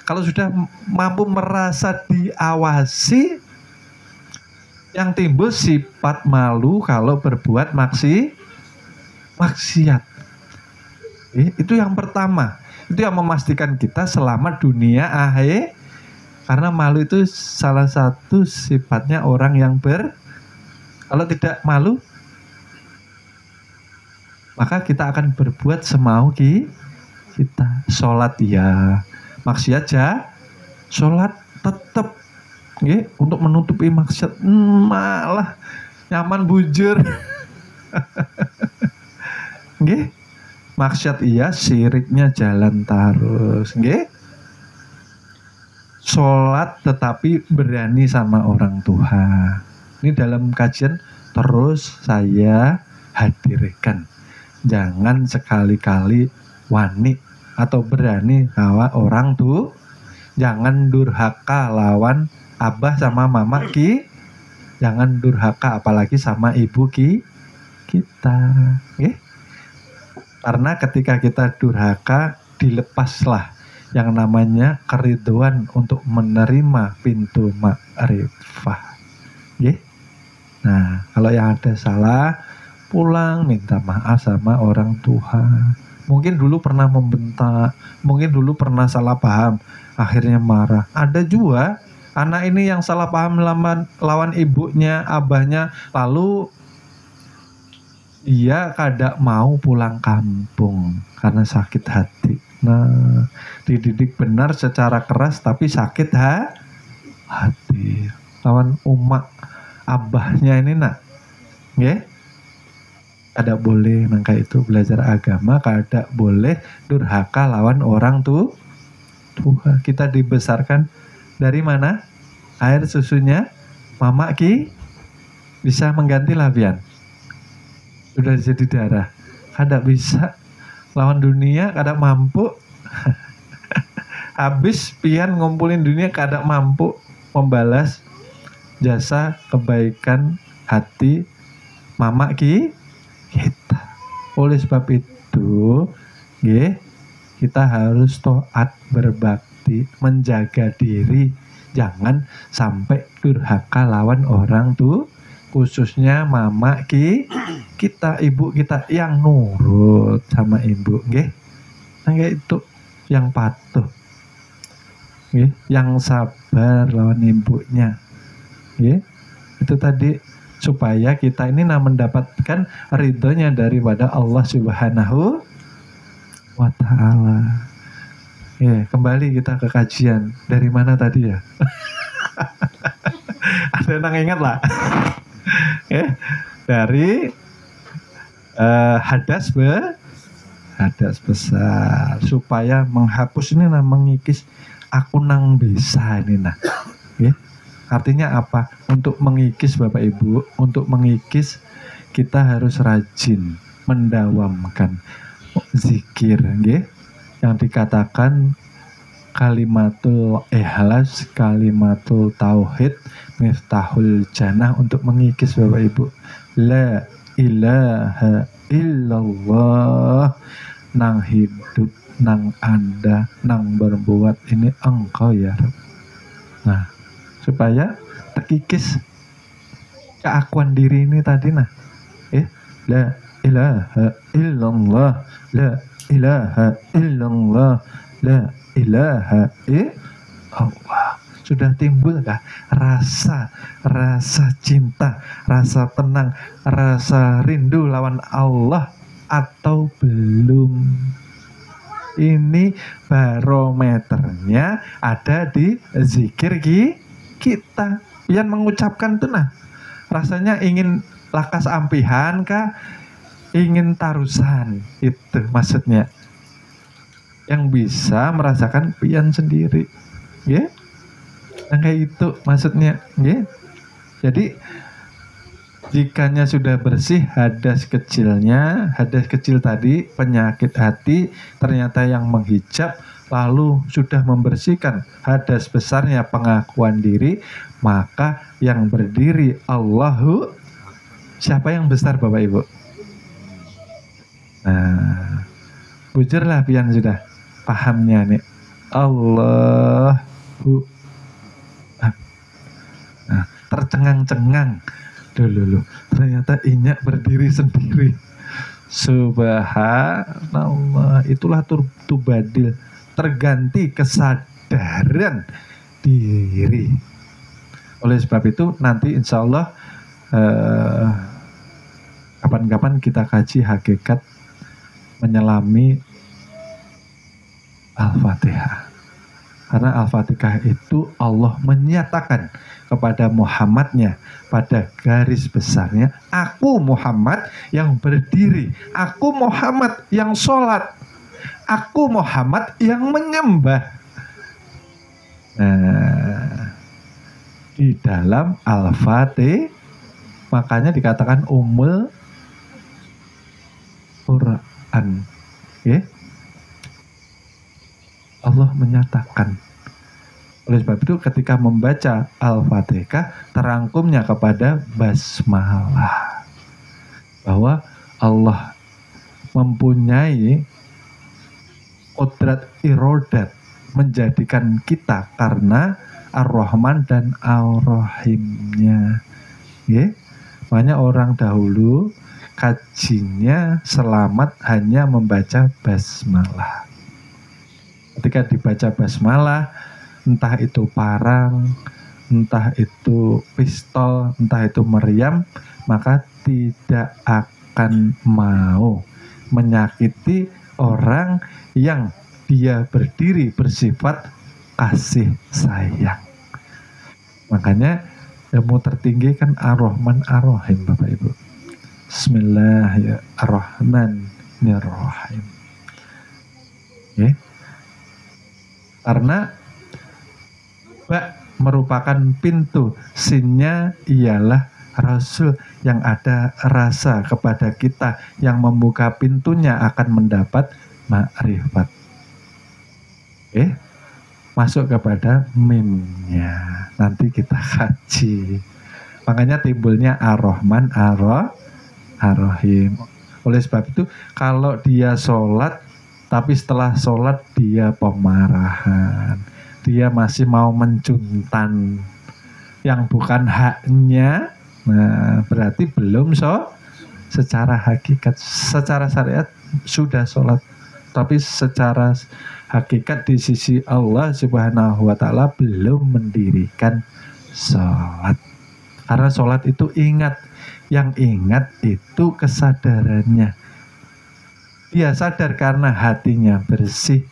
Kalau sudah mampu merasa diawasi, yang timbul sifat malu kalau berbuat maksiat. Itu yang pertama. Itu yang memastikan kita selamat dunia akhir. Karena malu itu salah satu sifatnya orang yang kalau tidak malu, maka kita akan berbuat semau kita. Sholat ya, maksiat ya, sholat tetap. Untuk menutupi maksiat malah nyaman bujur. Maksiat iya, syiriknya jalan terus. Sholat tetapi berani sama orang tua. Ini dalam kajian terus saya hadirkan. Jangan sekali-kali wani atau berani lawan orang tua. Jangan durhaka lawan abah sama mama jangan durhaka apalagi sama ibu kita. Karena ketika kita durhaka, dilepaslah yang namanya keriduan untuk menerima pintu ma'rifah. Nah, kalau yang ada salah, pulang minta maaf sama orang tua. Mungkin dulu pernah membentak, mungkin dulu pernah salah paham, akhirnya marah. Ada juga Anak ini yang salah paham lawan ibunya, abahnya, lalu dia kada mau pulang kampung karena sakit hati. Nah, dididik benar secara keras tapi sakit hati. Lawan umak abahnya ini nak, ya, kada boleh nangka itu belajar agama, kada boleh durhaka lawan orang tuh. Kita dibesarkan dari mana? Air susunya mama ki bisa mengganti labian. Sudah jadi darah. Kada bisa lawan dunia, kada mampu. Habis pian ngumpulin dunia, kada mampu membalas jasa kebaikan hati mama kita. Oleh sebab itu, kita harus taat berbakti, menjaga diri, jangan sampai durhaka lawan orang tuh, khususnya mama kita, ibu kita yang nurut sama ibu, nah, itu yang patuh, yang sabar lawan ibunya, itu tadi supaya kita ini mendapatkan ridhonya daripada Allah Subhanahu wa Ta'ala. Kembali kita ke kajian. Dari mana tadi ya? Ada yang ingat lah. Dari hadas besar, supaya menghapus ini mengikis aku nang bisa ini nah. Artinya apa? Untuk mengikis Bapak Ibu, untuk mengikis kita harus rajin mendawamkan zikir, yang dikatakan kalimatul ikhlas, kalimatul tauhid, miftahul jannah, untuk mengikis Bapak Ibu. La ilaha illallah, nang hidup, nang ada, nang berbuat ini Engkau ya Rabb. Nah, supaya terkikis keakuan diri ini tadi nah. La ilaha illallah, la ilaha illallah, la ilaha illallah. Sudah timbulkah rasa cinta, rasa tenang, rasa rindu lawan Allah atau belum? Ini barometernya ada di zikir kita. Yang mengucapkan tuh nah, rasanya ingin lakas ampihan kah, ingin tarusan, itu maksudnya. Yang bisa merasakan pian sendiri, nah, kayak itu maksudnya, Jadi jikanya sudah bersih hadas kecilnya, hadas kecil tadi penyakit hati ternyata yang menghijab, lalu sudah membersihkan hadas besarnya pengakuan diri, maka yang berdiri Allahu, siapa yang besar Bapak Ibu? Nah, bujurlah pian sudah pahamnya nih, Allahu. Nah, tercengang-cengang dulu, ternyata inyak berdiri sendiri. Subhanallah, itulah tubadil, terganti kesadaran diri. Oleh sebab itu nanti insya Allah kapan-kapan kita kaji hakikat menyelami Al-Fatihah. Karena Al-Fatihah itu Allah menyatakan kepada Muhammadnya pada garis besarnya, aku Muhammad yang berdiri, aku Muhammad yang sholat, aku Muhammad yang menyembah. Nah, di dalam Al-Fatihah makanya dikatakan Ummul Quran, Allah menyatakan. Oleh sebab itu ketika membaca Al-Fatihah terangkumnya kepada basmalah, bahwa Allah mempunyai qudrat irodat menjadikan kita karena Ar-Rahman dan Ar-Rahimnya. Makanya orang dahulu kajinya selamat hanya membaca basmalah. Ketika dibaca basmalah, entah itu parang, entah itu pistol, entah itu meriam, maka tidak akan mau menyakiti orang yang dia berdiri bersifat kasih sayang. Makanya ilmu tertinggi kan Ar-Rahman Ar-Rahim, Bapak Ibu. Bismillahirrahmanirrahim. Okay. Karena ba merupakan pintu, sinnya ialah Rasul yang ada rasa kepada kita, yang membuka pintunya akan mendapat makrifat. Masuk kepada mimnya, nanti kita kaji. Makanya timbulnya Ar-Rahman Ar-Rahim. Oleh sebab itu, kalau dia sholat, tapi setelah sholat dia pemarahan, dia masih mau mencuntan yang bukan haknya, nah berarti belum secara hakikat. Secara syariat sudah sholat, tapi secara hakikat di sisi Allah Subhanahu wa Ta'ala belum mendirikan sholat. Karena sholat itu ingat, yang ingat itu kesadarannya. Dia sadar karena hatinya bersih,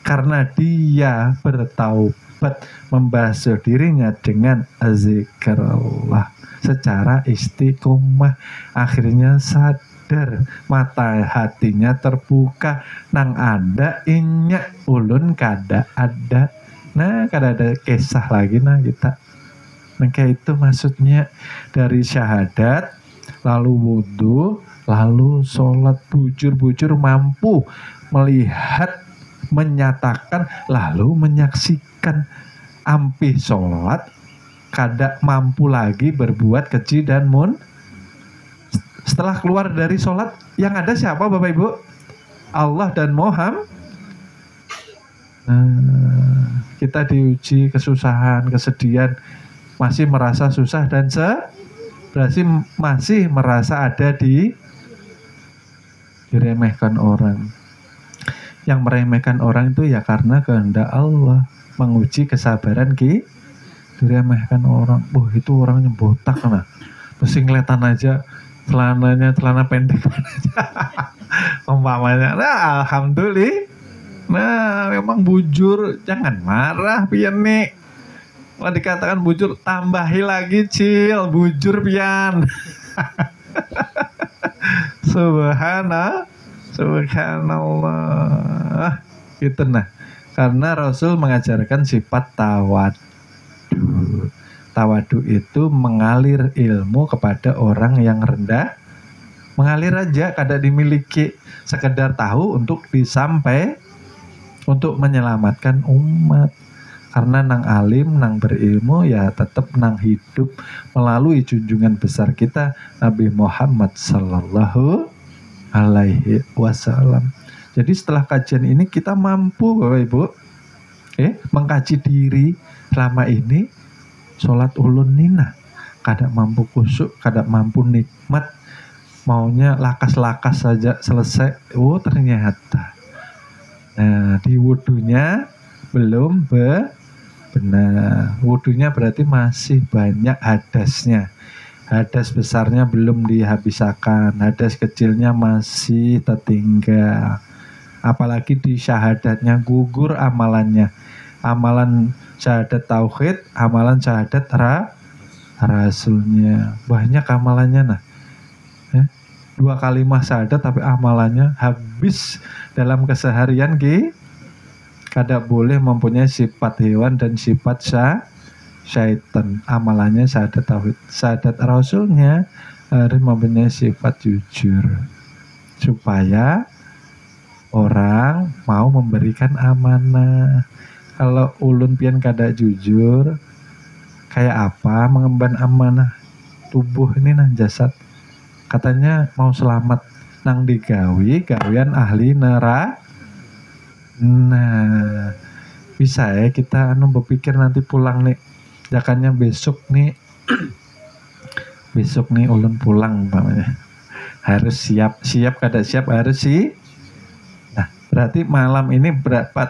karena dia bertaubat, membasuh dirinya dengan zikrullah secara istiqomah. Akhirnya sadar, mata hatinya terbuka, nang ada inyak ulun kada ada. Nah, kada ada kisah lagi nah kita. Nah, kayak itu maksudnya dari syahadat, lalu wudhu, lalu sholat bujur-bujur, mampu melihat, menyatakan, lalu menyaksikan. Ampih sholat, kada mampu lagi berbuat keji dan setelah keluar dari sholat, yang ada siapa Bapak Ibu? Allah dan Muhammad. Kita diuji kesusahan, kesedihan, masih merasa susah dan berarti masih merasa ada diremehkan orang. Yang meremehkan orang itu ya karena kehendak Allah, menguji kesabaran diremehkan orang. Itu orangnya botak nah, terus ngeliatan aja celana pendek aja. Umpamanya, nah alhamdulillah, nah memang bujur, jangan marah pian nih. Kalau dikatakan bujur, tambahi lagi cil, bujur pian. Subhanallah. Gitu nah. Karena Rasul mengajarkan sifat tawadu. Tawadu itu mengalir ilmu kepada orang yang rendah. Mengalir aja, kada dimiliki, sekedar tahu untuk disampai, untuk menyelamatkan umat. Karena nang alim, nang berilmu, ya tetap nang hidup melalui junjungan besar kita Nabi Muhammad Sallallahu Alaihi Wasallam. Jadi setelah kajian ini kita mampu Bapak Ibu mengkaji diri. Selama ini sholat ulun nina kada mampu khusyuk, kada mampu nikmat, maunya lakas-lakas saja selesai. Ternyata di wudunya belum benar. Wudunya berarti masih banyak hadasnya. Hadas besarnya belum dihabiskan, hadas kecilnya masih tertinggal. Apalagi di syahadatnya gugur amalannya. Amalan syahadat tauhid, amalan syahadat rasulnya. Banyak amalannya nah. 2 kalimah syahadat tapi amalannya habis dalam keseharian kada boleh mempunyai sifat hewan dan sifat syaitan. Amalannya syahadat tauhid. Syahadat rasulnya harus mempunyai sifat jujur, supaya orang mau memberikan amanah. Kalau ulun pian kada jujur, kayak apa mengemban amanah tubuh ini nah, jasad. Katanya mau selamat nang digawi gawian ahli neraka. Nah, bisa ya kita berpikir nanti pulang nih, jakannya besok nih ulun pulang umpamanya. Harus siap kada siap harus sih. Nah, berarti malam ini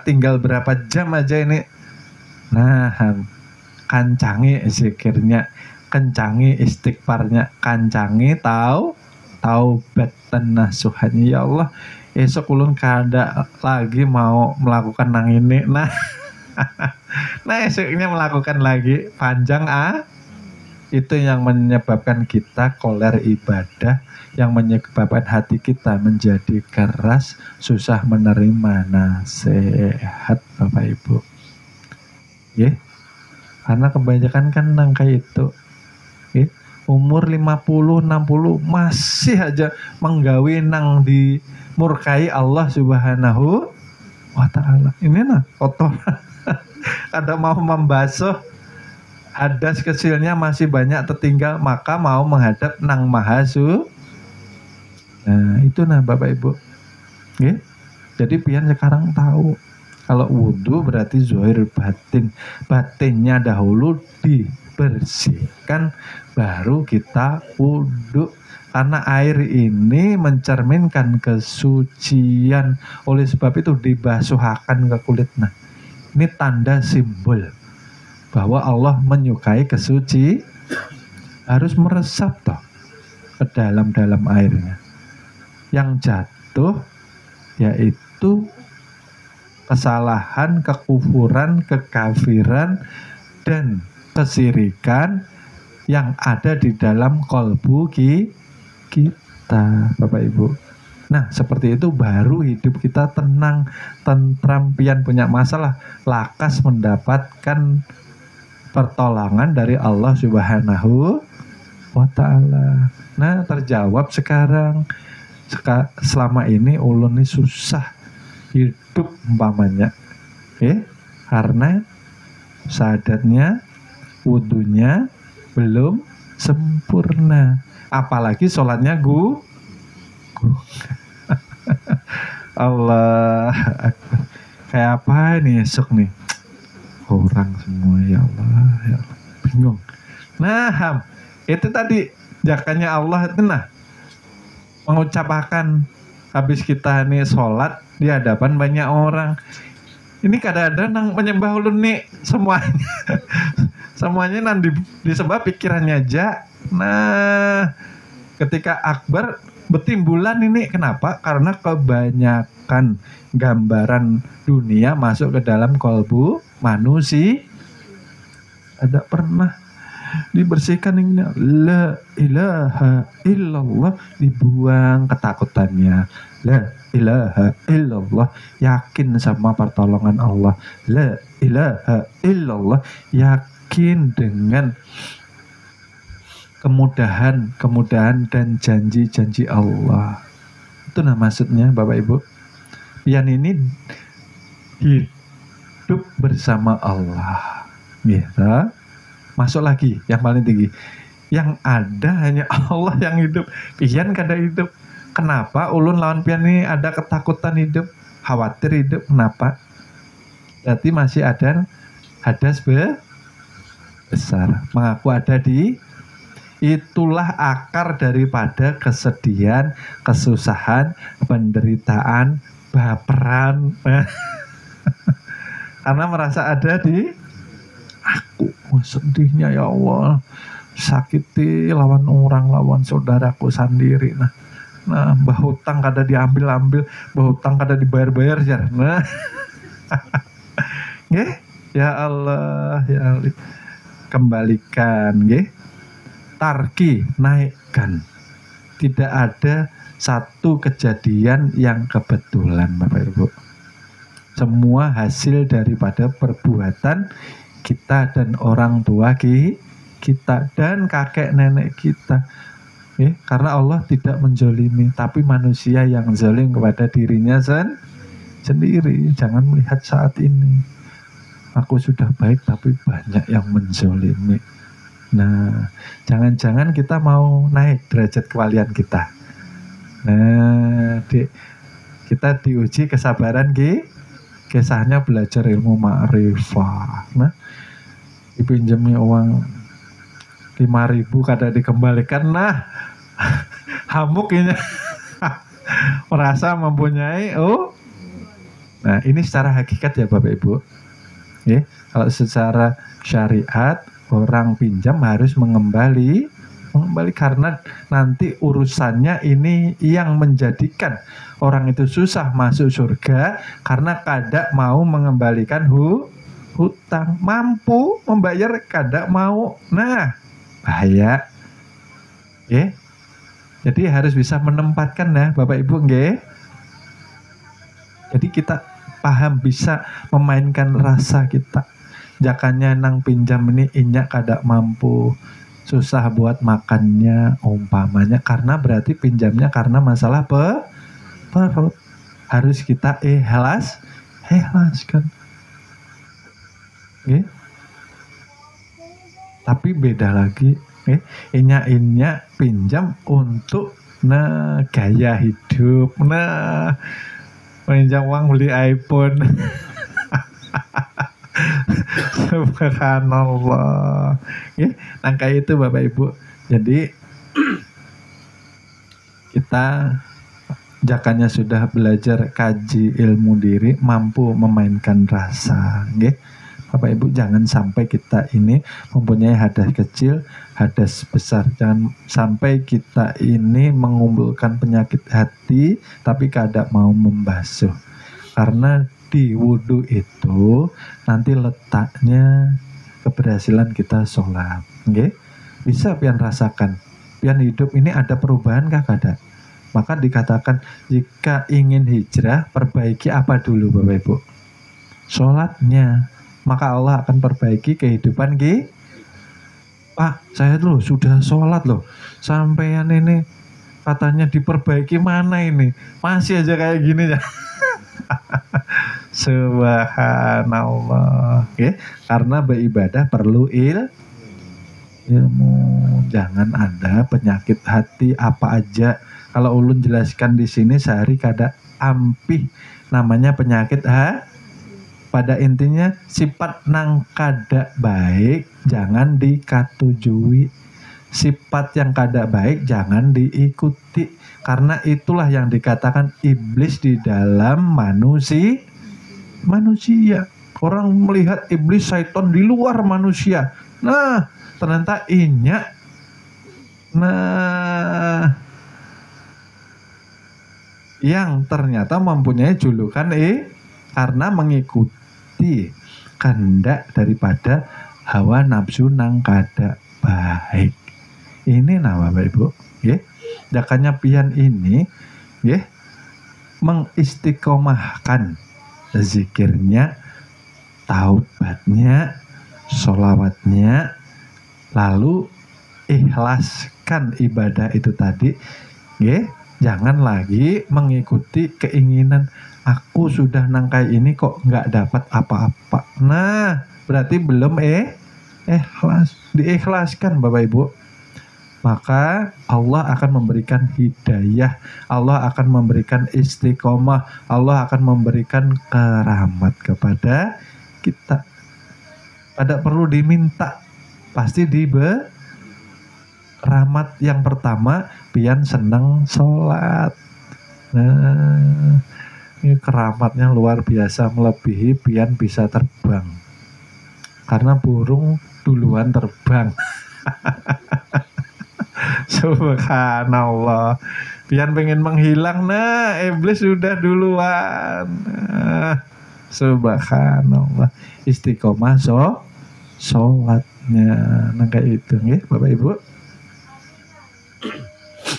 tinggal berapa jam aja ini. Nah, kancangi zikirnya, kencangi istighfarnya, kancangi taubat dan nasuhannya. Ya Allah, esok ulun kada lagi mau melakukan nang ini. Nah, nah esoknya melakukan lagi panjang itu yang menyebabkan kita koler ibadah, yang menyebabkan hati kita menjadi keras, susah menerima nasihat Bapak Ibu. Ya, karena kebanyakan kan nang kayak itu. Ya, umur 50, 60 masih aja menggawi nang dimurkai Allah Subhanahu wa ta'ala. Ini nah kotoran. Ada mau membasuh hadas kecilnya masih banyak tertinggal, maka mau menghadap nang mahasu. Nah itu nah Bapak Ibu. Ya? Jadi pian sekarang tahu kalau wudhu berarti zahir batin, batinnya dahulu dibersihkan baru kita wudhu, karena air ini mencerminkan kesucian. Oleh sebab itu dibasuhakan ke kulit. Nah ini tanda simbol bahwa Allah menyukai kesuci, harus meresap toh ke dalam airnya. Yang jatuh yaitu kesalahan, kekufuran, kekafiran, dan kesirikan yang ada di dalam kolbu kita, Bapak Ibu. Nah, seperti itu baru hidup kita tenang, tentram, pian punya masalah, lakas mendapatkan pertolongan dari Allah Subhanahu wa ta'ala. Nah, terjawab sekarang. Selama ini ulun ini susah hidup umpamanya, karena sadatnya, wudunya belum sempurna, apalagi sholatnya Allah Akbar. Kayak apa ini esok nih, orang semua ya Allah, ya Allah, bingung. Nah itu tadi jakanya Allah itu nah mengucapkan habis kita nih sholat di hadapan banyak orang. Ini kadang-kadang nang menyembah ulun nih semuanya nang disembah pikirannya aja. Nah ketika akbar betimbulan ini, kenapa? Karena kebanyakan gambaran dunia masuk ke dalam kolbu manusia. Ada pernah dibersihkan ini, la ilaha illallah, dibuang ketakutannya, la ilaha illallah, yakin sama pertolongan Allah, la ilaha illallah, yakin dengan kemudahan dan janji-janji Allah. Itu nah maksudnya Bapak Ibu. Pian ini hidup bersama Allah. Gitu. Masuk lagi yang paling tinggi. Yang ada hanya Allah yang hidup. Pian kada hidup. Kenapa ulun lawan pian ini ada ketakutan hidup, khawatir hidup? Kenapa? Berarti masih ada hadas besar. Mengaku ada di, itulah akar daripada kesedihan, kesusahan, penderitaan, baperan. Karena merasa ada di aku, sedihnya ya Allah, sakiti lawan orang, lawan saudaraku sendiri. Nah bahutang kada diambil-ambil, bahutang kada dibayar-bayar jar. Nah ya Allah, ya Allah, kembalikan, tarki, naikkan. Tidak ada satu kejadian yang kebetulan Bapak Ibu. Semua hasil daripada perbuatan kita dan orang tua kita dan kakek nenek kita. Karena Allah tidak menzolimi, tapi manusia yang zalim kepada dirinya sendiri. Jangan melihat saat ini, aku sudah baik tapi banyak yang menzolimi. Nah, jangan-jangan kita mau naik derajat kewalian kita. Nah, kita diuji kesabaran kisahnya belajar ilmu ma'rifah. Nah, dipinjami uang 5.000 kada dikembalikan. Nah, hamuk ini merasa mempunyai. Nah, ini secara hakikat ya Bapak Ibu. Kalau secara syariat orang pinjam harus mengembali karena nanti urusannya ini yang menjadikan orang itu susah masuk surga karena kada mau mengembalikan hutang, mampu membayar kada mau. Nah, bahaya. Jadi harus bisa menempatkan ya Bapak Ibu nggih. Jadi kita paham bisa memainkan rasa kita. Jakannya nang pinjam ini inyak kada mampu, susah buat makannya umpamanya, karena berarti pinjamnya karena masalah perut. Harus kita ikhlaskan. Tapi beda lagi, inya pinjam untuk gaya hidup, pinjam uang beli iPhone. Subhanallah. Nah kayak itu Bapak Ibu. Jadi kita jakannya sudah belajar kaji ilmu diri, mampu memainkan rasa. Bapak Ibu, jangan sampai kita ini mempunyai hadas kecil, hadas besar. Jangan sampai kita ini mengumpulkan penyakit hati tapi kada mau membasuh. Karena di wudhu itu nanti letaknya keberhasilan kita sholat. Bisa pian rasakan, pian hidup ini ada perubahan kah kada? Maka dikatakan jika ingin hijrah, perbaiki apa dulu Bapak Ibu? Sholatnya. Maka Allah akan perbaiki kehidupan kita. Pak, saya loh sudah sholat loh, sampean ini katanya diperbaiki, mana ini? Masih aja kayak gini ya. Subhanallah. Karena beribadah perlu ilmu. Jangan ada penyakit hati apa aja. Kalau ulun jelaskan di sini sehari kada ampih namanya penyakit pada intinya sifat nang kada baik jangan dikatujui. Sifat yang kada baik jangan diikuti. Karena itulah yang dikatakan iblis di dalam manusia. Orang melihat iblis syaitan di luar manusia. Nah, ternyata inya. Nah, yang ternyata mempunyai julukan karena mengikuti kehendak daripada hawa nafsu nang kada baik. Ini nama Bapak Ibu, Jakannya pian ini, mengistiqomahkan zikirnya, taubatnya, sholawatnya, lalu ikhlaskan ibadah itu tadi, jangan lagi mengikuti keinginan aku sudah nangkai ini kok nggak dapat apa-apa. Nah, berarti belum ikhlas. Diikhlaskan Bapak Ibu. Maka Allah akan memberikan hidayah, Allah akan memberikan istiqomah, Allah akan memberikan keramat kepada kita. Ada perlu diminta, pasti rahmat yang pertama, pian senang sholat. Nah, ini keramatnya luar biasa, melebihi pian bisa terbang. Karena burung duluan terbang. Subhanallah. Pian pengen menghilang, nah iblis sudah duluan. Subhanallah. Istiqomah sholatnya. Nah kayak itu Bapak Ibu.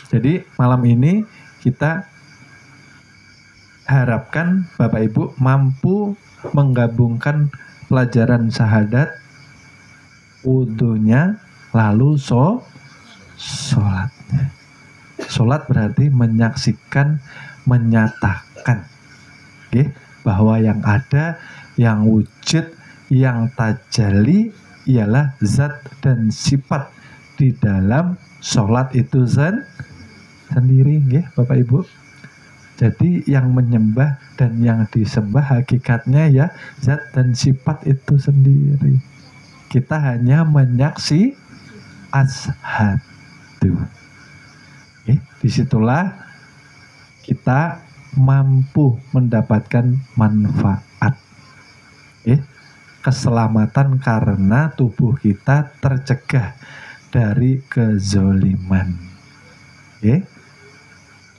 Jadi malam ini kita harapkan Bapak Ibu mampu menggabungkan pelajaran syahadat, wudhunya, lalu sholatnya. Sholat berarti menyaksikan, menyatakan bahwa yang ada, yang wujud, yang tajalli ialah zat dan sifat di dalam sholat itu sendiri Bapak Ibu. Jadi yang menyembah dan yang disembah hakikatnya ya zat dan sifat itu sendiri. Kita hanya menyaksi ashadu. Disitulah kita mampu mendapatkan manfaat. keselamatan karena tubuh kita tercegah dari kezoliman.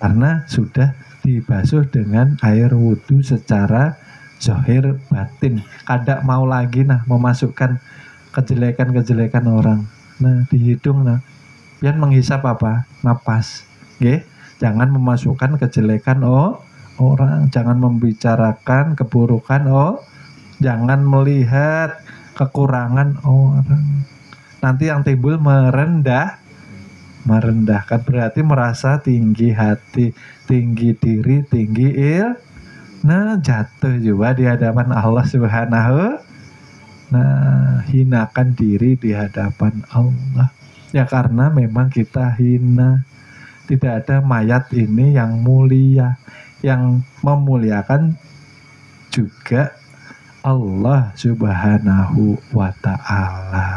Karena sudah dibasuh dengan air wudhu secara zahir batin. Kada mau lagi memasukkan kejelekan-kejelekan orang. Di hidung pian menghisap apa? Napas. Jangan memasukkan kejelekan orang, jangan membicarakan keburukan jangan melihat kekurangan orang. Nanti yang timbul merendahkan, berarti merasa tinggi hati, tinggi diri, tinggi jatuh juga di hadapan Allah Subhanahu. Hinakan diri di hadapan Allah. Ya karena memang kita hina. Tidak ada mayat ini yang mulia. Yang memuliakan juga Allah Subhanahu wa ta'ala.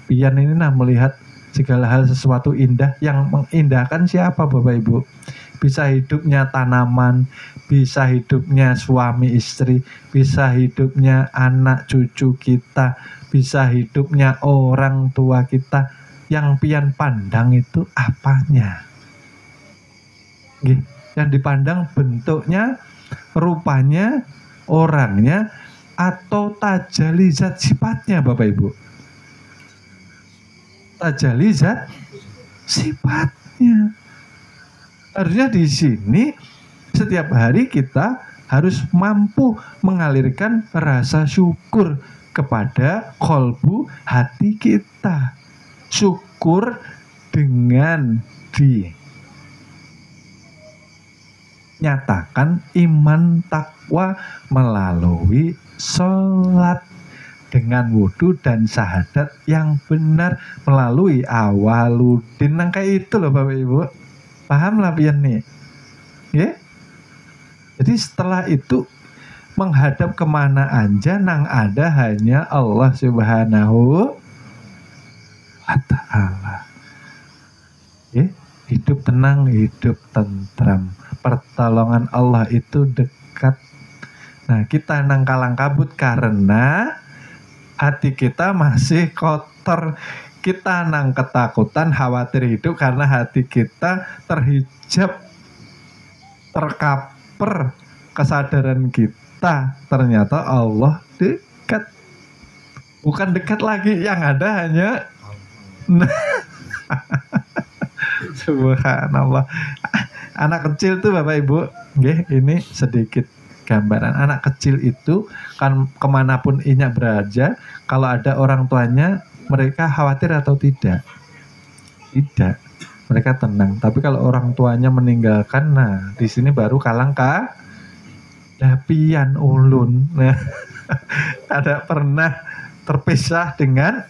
Pian ini melihat segala hal sesuatu indah. Yang mengindahkan siapa Bapak Ibu? Bisa hidupnya tanaman, bisa hidupnya suami istri, bisa hidupnya anak cucu kita, bisa hidupnya orang tua kita. Yang pian pandang itu apanya? Yang dipandang bentuknya, rupanya, orangnya, atau tajalli zat sifatnya Bapak Ibu? Tajalli zat sifatnya. Harusnya di sini setiap hari kita harus mampu mengalirkan rasa syukur kepada kolbu hati kita. Syukur dengan dinyatakan iman takwa melalui sholat dengan wudhu dan syahadat yang benar melalui awaludin. Kayak itu loh Bapak Ibu. Paham lah pian nih. Jadi setelah itu menghadap kemana aja ada hanya Allah Subhanahu wa ta'ala. Hidup tenang, hidup tentram. Pertolongan Allah itu dekat. Kita kalang kabut karena hati kita masih kotor. Kita ketakutan, khawatir hidup karena hati kita terhijab, terkaper kesadaran kita. Ternyata Allah dekat. Bukan dekat lagi, yang ada hanya Subhanallah. Anak kecil tuh Bapak Ibu, ini sedikit gambaran. Anak kecil itu kan kemanapun inya berada, kalau ada orang tuanya, mereka khawatir atau tidak? Tidak. Mereka tenang. Tapi kalau orang tuanya meninggalkan, di sini baru kalang pian ulun. Ada pernah terpisah dengan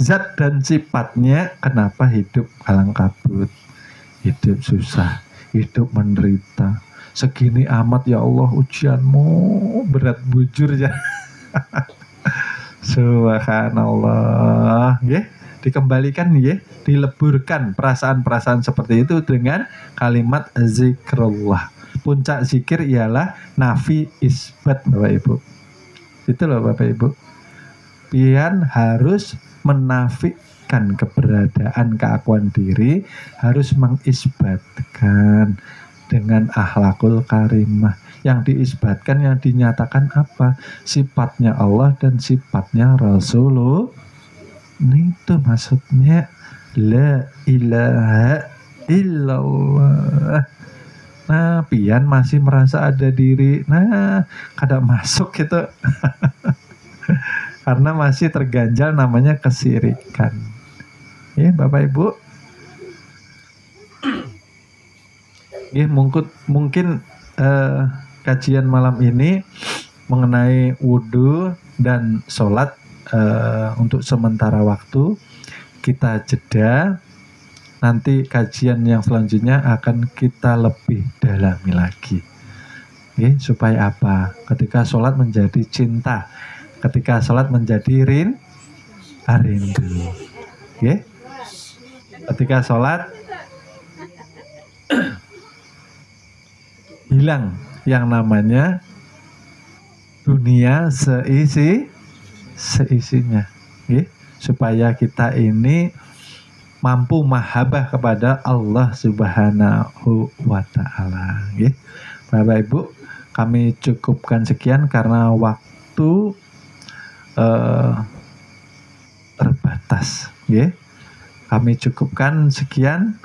zat dan sifatnya. Kenapa hidup kalang kabut, hidup susah, hidup menderita. Segini amat ya Allah ujianmu, berat bujur ya. Subhanallah. Dikembalikan dileburkan perasaan-perasaan seperti itu dengan kalimat zikrullah. Puncak zikir ialah nafi isbat Bapak Ibu. Itu loh Bapak Ibu. Pian harus menafikan keberadaan keakuan diri, harus mengisbatkan dengan akhlakul karimah. Yang diisbatkan, yang dinyatakan apa? Sifatnya Allah dan sifatnya Rasulullah. Itu maksudnya la ilaha illallah. Pian masih merasa ada diri. Kada masuk gitu. Karena masih terganjal namanya kesirikan. Bapak Ibu. Mungkin kajian malam ini mengenai wudhu dan sholat untuk sementara waktu kita jeda. Nanti kajian yang selanjutnya akan kita lebih dalami lagi. Supaya apa? Ketika sholat menjadi cinta, ketika sholat menjadi rindu. Ketika sholat hilang yang namanya dunia seisinya, supaya kita ini mampu mahabbah kepada Allah Subhanahu wa taala, Bapak Ibu, kami cukupkan sekian karena waktu terbatas, Kami cukupkan sekian.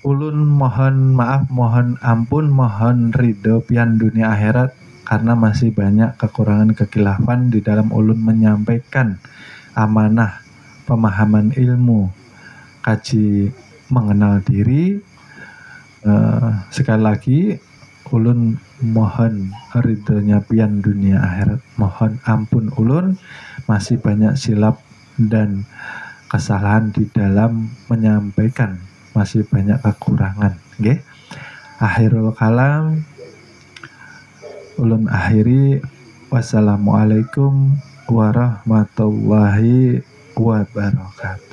Ulun mohon maaf, mohon ampun, mohon ridho pian dunia akhirat karena masih banyak kekurangan kekilafan di dalam ulun menyampaikan amanah pemahaman ilmu kaji mengenal diri. Sekali lagi ulun mohon ridhonya pian dunia akhirat, mohon ampun ulun masih banyak silap dan kesalahan di dalam menyampaikan, masih banyak kekurangan, Akhirul kalam ulun akhiri, wassalamualaikum warahmatullahi wabarakatuh.